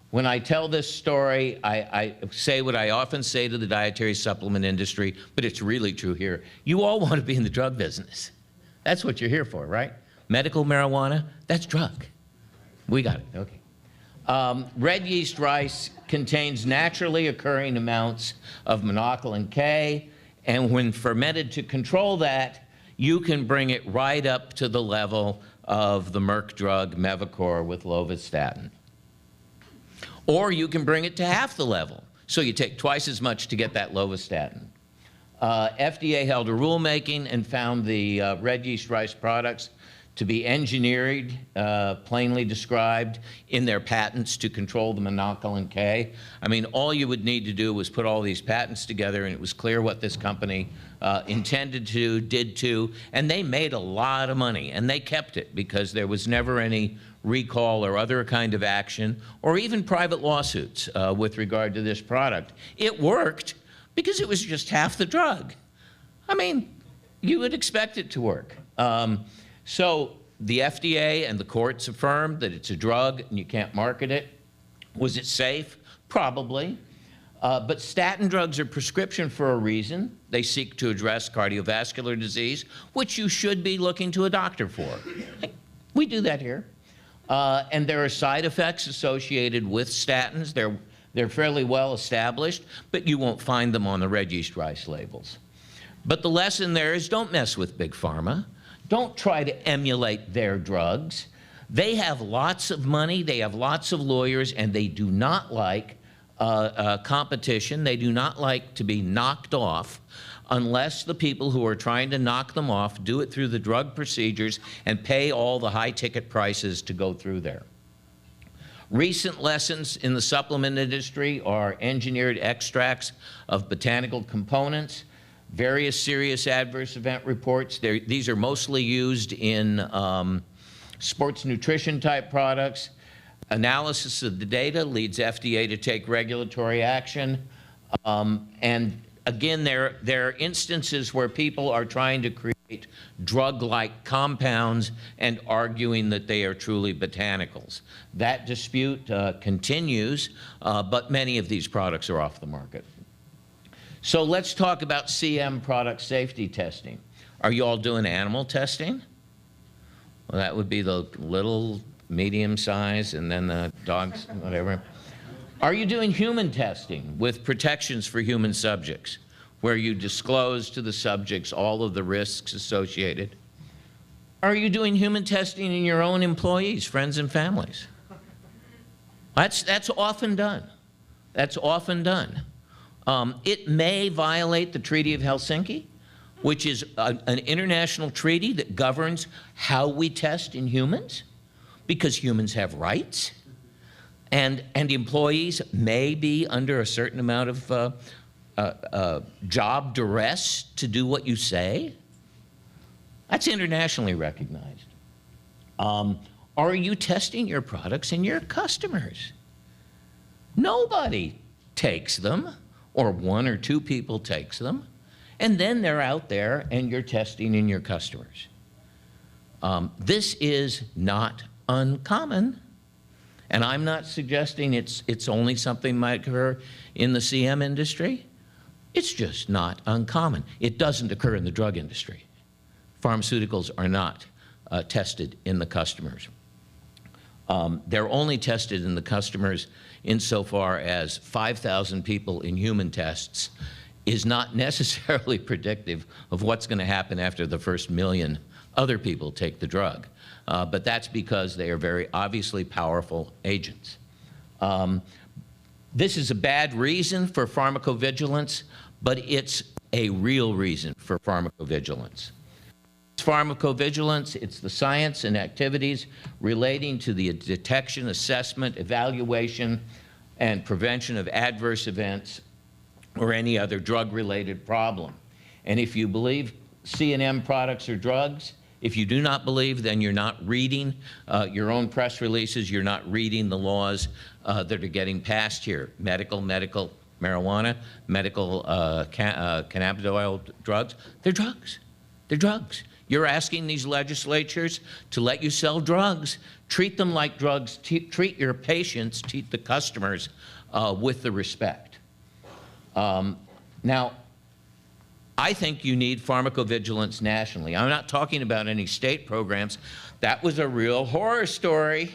When I tell this story, I say what I often say to the dietary supplement industry, but it's really true here. You all want to be in the drug business. That's what you're here for, right? Medical marijuana, that's drug. We got it, okay. Red yeast rice contains naturally occurring amounts of monocolin K, and when fermented to control that, you can bring it right up to the level of the Merck drug Mevacor with lovastatin. Or you can bring it to half the level. So you take twice as much to get that lovastatin. FDA held a rulemaking and found the red yeast rice products to be engineered, plainly described in their patents to control the monocolin K. I mean, all you would need to do was put all these patents together, and it was clear what this company intended to, did to, and they made a lot of money, and they kept it because there was never any recall or other kind of action, or even private lawsuits with regard to this product. It worked because it was just half the drug. I mean, you would expect it to work. So the FDA and the courts affirmed that it's a drug and you can't market it. Was it safe? Probably. But statin drugs are prescription for a reason. They seek to address cardiovascular disease, which you should be looking to a doctor for. We do that here. And there are side effects associated with statins. They're fairly well established, but you won't find them on the red yeast rice labels. But the lesson there is don't mess with Big Pharma. Don't try to emulate their drugs. They have lots of money, they have lots of lawyers, and they do not like competition. They do not like to be knocked off unless the people who are trying to knock them off do it through the drug procedures and pay all the high-ticket prices to go through there. Recent lessons in the supplement industry are engineered extracts of botanical components, various serious adverse event reports. These are mostly used in sports nutrition type products. Analysis of the data leads FDA to take regulatory action. And again, there are instances where people are trying to create drug-like compounds and arguing that they are truly botanicals. That dispute continues, but many of these products are off the market. So let's talk about CM product safety testing. Are you all doing animal testing? Well, that would be the little, medium size, and then the dogs, whatever. Are you doing human testing with protections for human subjects, where you disclose to the subjects all of the risks associated? Are you doing human testing in your own employees, friends, and families? That's often done. That's often done. It may violate the Treaty of Helsinki, which is an international treaty that governs how we test in humans, because humans have rights, and employees may be under a certain amount of job duress to do what you say? That's internationally recognized. Are you testing your products in your customers? Nobody takes them, or 1 or 2 people takes them, and then they're out there and you're testing in your customers. This is not uncommon, and I'm not suggesting it's only something might occur in the CM industry. It's just not uncommon. It doesn't occur in the drug industry. Pharmaceuticals are not tested in the customers. They're only tested in the customers insofar as 5,000 people in human tests is not necessarily predictive of what's going to happen after the first 1 million other people take the drug. But that's because they are very obviously powerful agents. This is a bad reason for pharmacovigilance, but it's a real reason for pharmacovigilance. Pharmacovigilance, it's the science and activities relating to the detection, assessment, evaluation, and prevention of adverse events or any other drug-related problem. And if you believe C&M products are drugs, if you do not believe, then you're not reading your own press releases, you're not reading the laws that are getting passed here. Medical marijuana, medical cannabinoid drugs, they're drugs. They're drugs. You're asking these legislatures to let you sell drugs. Treat them like drugs. Treat your patients, treat the customers with the respect. Now, I think you need pharmacovigilance nationally. I'm not talking about any state programs. That was a real horror story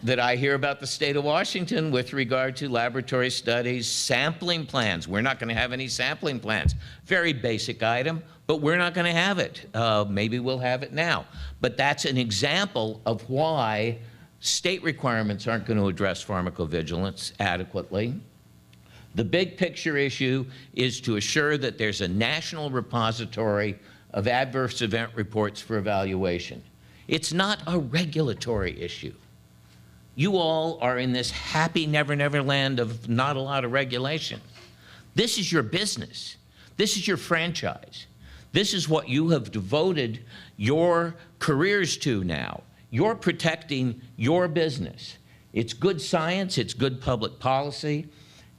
that I hear about the state of Washington with regard to laboratory studies, sampling plans. We're not going to have any sampling plans. Very basic item, but we're not going to have it. Maybe we'll have it now. But that's an example of why state requirements aren't going to address pharmacovigilance adequately. The big picture issue is to assure that there's a national repository of adverse event reports for evaluation. It's not a regulatory issue. You all are in this happy never land of not a lot of regulation. This is your business. This is your franchise. This is what you have devoted your careers to now. You're protecting your business. It's good science, it's good public policy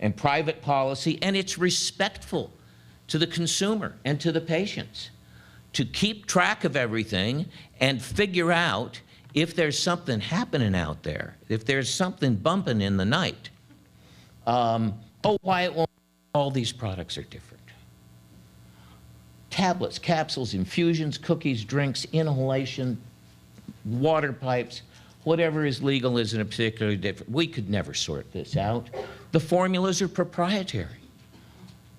and private policy, and it's respectful to the consumer and to the patients to keep track of everything and figure out if there's something happening out there, if there's something bumping in the night. Why it won't, all these products are different. Tablets, capsules, infusions, cookies, drinks, inhalation, water pipes, whatever is legal is in a particularly different. We could never sort this out. The formulas are proprietary.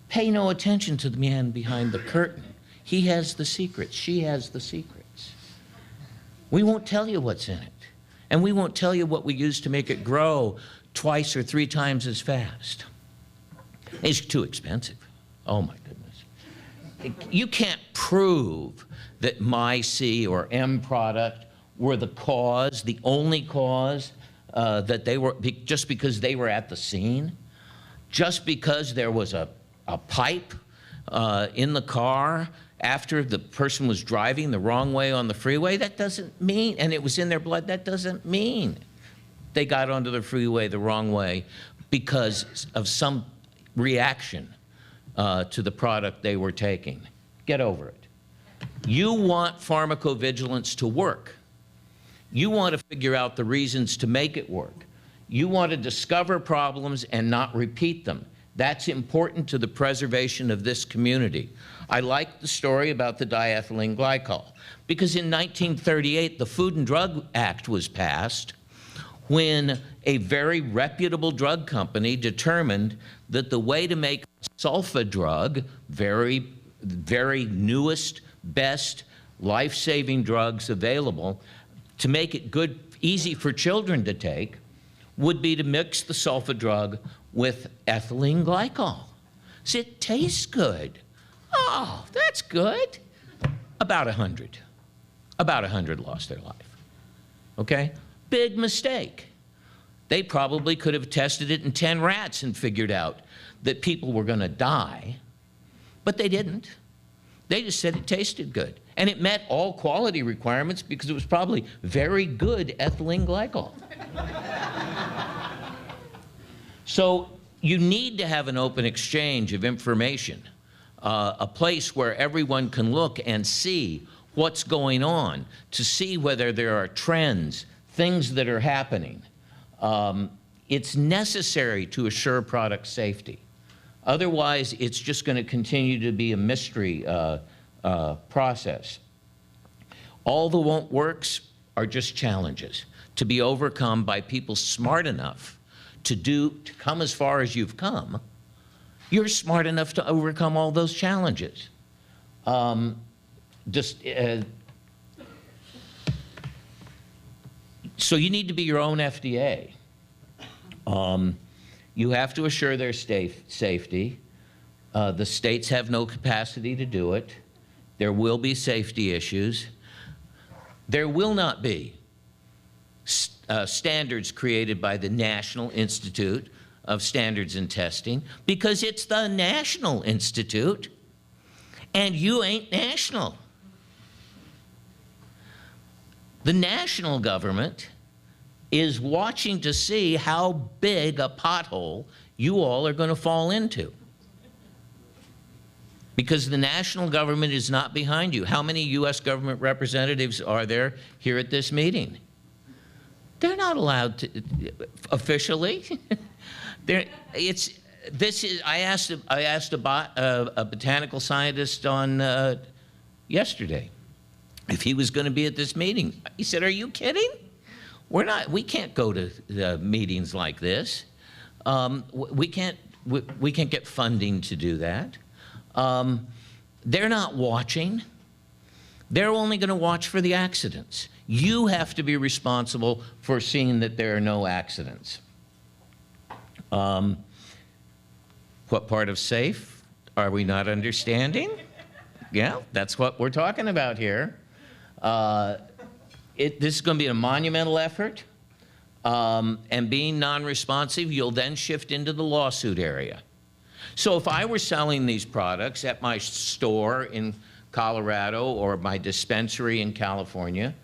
Pay no attention to the man behind the curtain. He has the secrets, she has the secrets. We won't tell you what's in it. And we won't tell you what we use to make it grow 2 or 3 times as fast. It's too expensive. Oh my goodness. You can't prove that my C or M product were the cause, the only cause, that they were, just because they were at the scene, just because there was a pipe in the car after the person was driving the wrong way on the freeway. That doesn't mean, and it was in their blood, that doesn't mean they got onto the freeway the wrong way because of some reaction to the product they were taking. Get over it. You want pharmacovigilance to work. You want to figure out the reasons to make it work. You want to discover problems and not repeat them. That's important to the preservation of this community. I like the story about the diethylene glycol because in 1938, the Food and Drug Act was passed when a very reputable drug company determined that the way to make sulfa drug, very newest, best, life-saving drugs available, to make it good, easy for children to take, would be to mix the sulfa drug with ethylene glycol. So it tastes good. Oh, that's good. About 100. About 100 lost their life. Okay? Big mistake. They probably could have tested it in 10 rats and figured out that people were going to die, but they didn't. They just said it tasted good. And it met all quality requirements because it was probably very good ethylene glycol. So you need to have an open exchange of information, a place where everyone can look and see what's going on, to see whether there are trends, things that are happening. It's necessary to assure product safety. Otherwise, it's just going to continue to be a mystery process. All the won't works are just challenges to be overcome by people smart enough to come as far as you've come. You're smart enough to overcome all those challenges. So you need to be your own FDA. You have to assure their safety. The states have no capacity to do it. There will be safety issues. There will not be standards created by the National Institute of Standards and Testing, because it's the National Institute, and you ain't national. The national government is watching to see how big a pothole you all are going to fall into, because the national government is not behind you. How many U.S. government representatives are there here at this meeting? They're not allowed to, officially. I asked a botanical scientist on yesterday if he was going to be at this meeting. He said, "Are you kidding? We can't go to meetings like this. We can't get funding to do that." They're not watching. They're only going to watch for the accidents. You have to be responsible for seeing that there are no accidents. What part of safe are we not understanding? Yeah, that's what we're talking about here. This is going to be a monumental effort. And being non-responsive, you'll then shift into the lawsuit area. So if I were selling these products at my store in Colorado or my dispensary in California,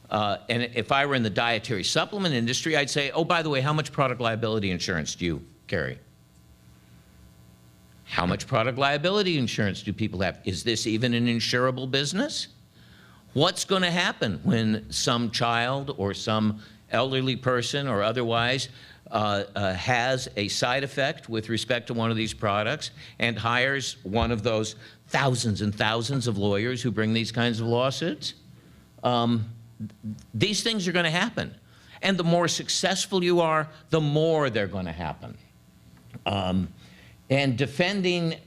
and if I were in the dietary supplement industry, I'd say, "Oh, by the way, how much product liability insurance do you carry? How much product liability insurance do people have? Is this even an insurable business? What's going to happen when some child or some elderly person or otherwise has a side effect with respect to one of these products and hires one of those thousands and thousands of lawyers who bring these kinds of lawsuits?" These things are going to happen. And the more successful you are, the more they're going to happen. And defending,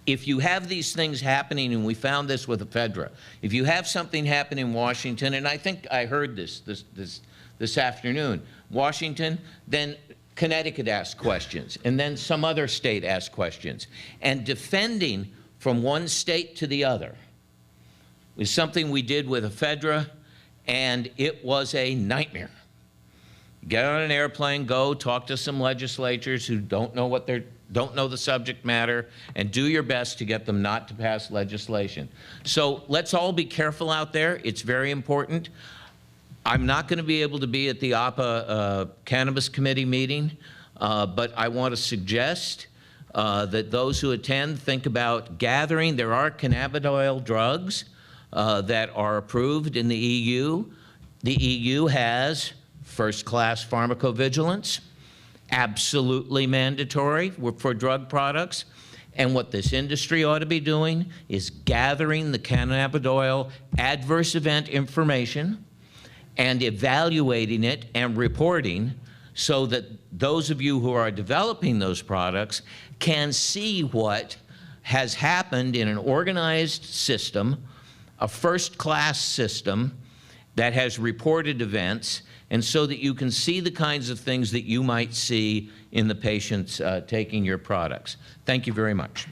if you have these things happening, and we found this with ephedra, if you have something happen in Washington, and I think I heard this afternoon, Washington, then Connecticut asked questions, and then some other state asked questions. And defending from one state to the other is something we did with ephedra, and it was a nightmare. Get on an airplane, go talk to some legislators who don't know the subject matter, and do your best to get them not to pass legislation. So let's all be careful out there. It's very important. I'm not going to be able to be at the APA Cannabis Committee meeting, but I want to suggest that those who attend think about gathering. There are cannabidiol drugs that are approved in the EU. The EU has first-class pharmacovigilance, absolutely mandatory for drug products. And what this industry ought to be doing is gathering the cannabidiol adverse event information and evaluating it and reporting, so that those of you who are developing those products can see what has happened in an organized system, a first-class system that has reported events, and so that you can see the kinds of things that you might see in the patients taking your products. Thank you very much.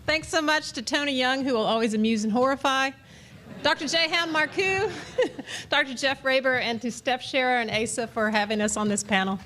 Thanks so much to Tony Young, who will always amuse and horrify. Dr. Jahan Marcu, Dr. Jeff Raber, and to Steph Scherer and Asa for having us on this panel.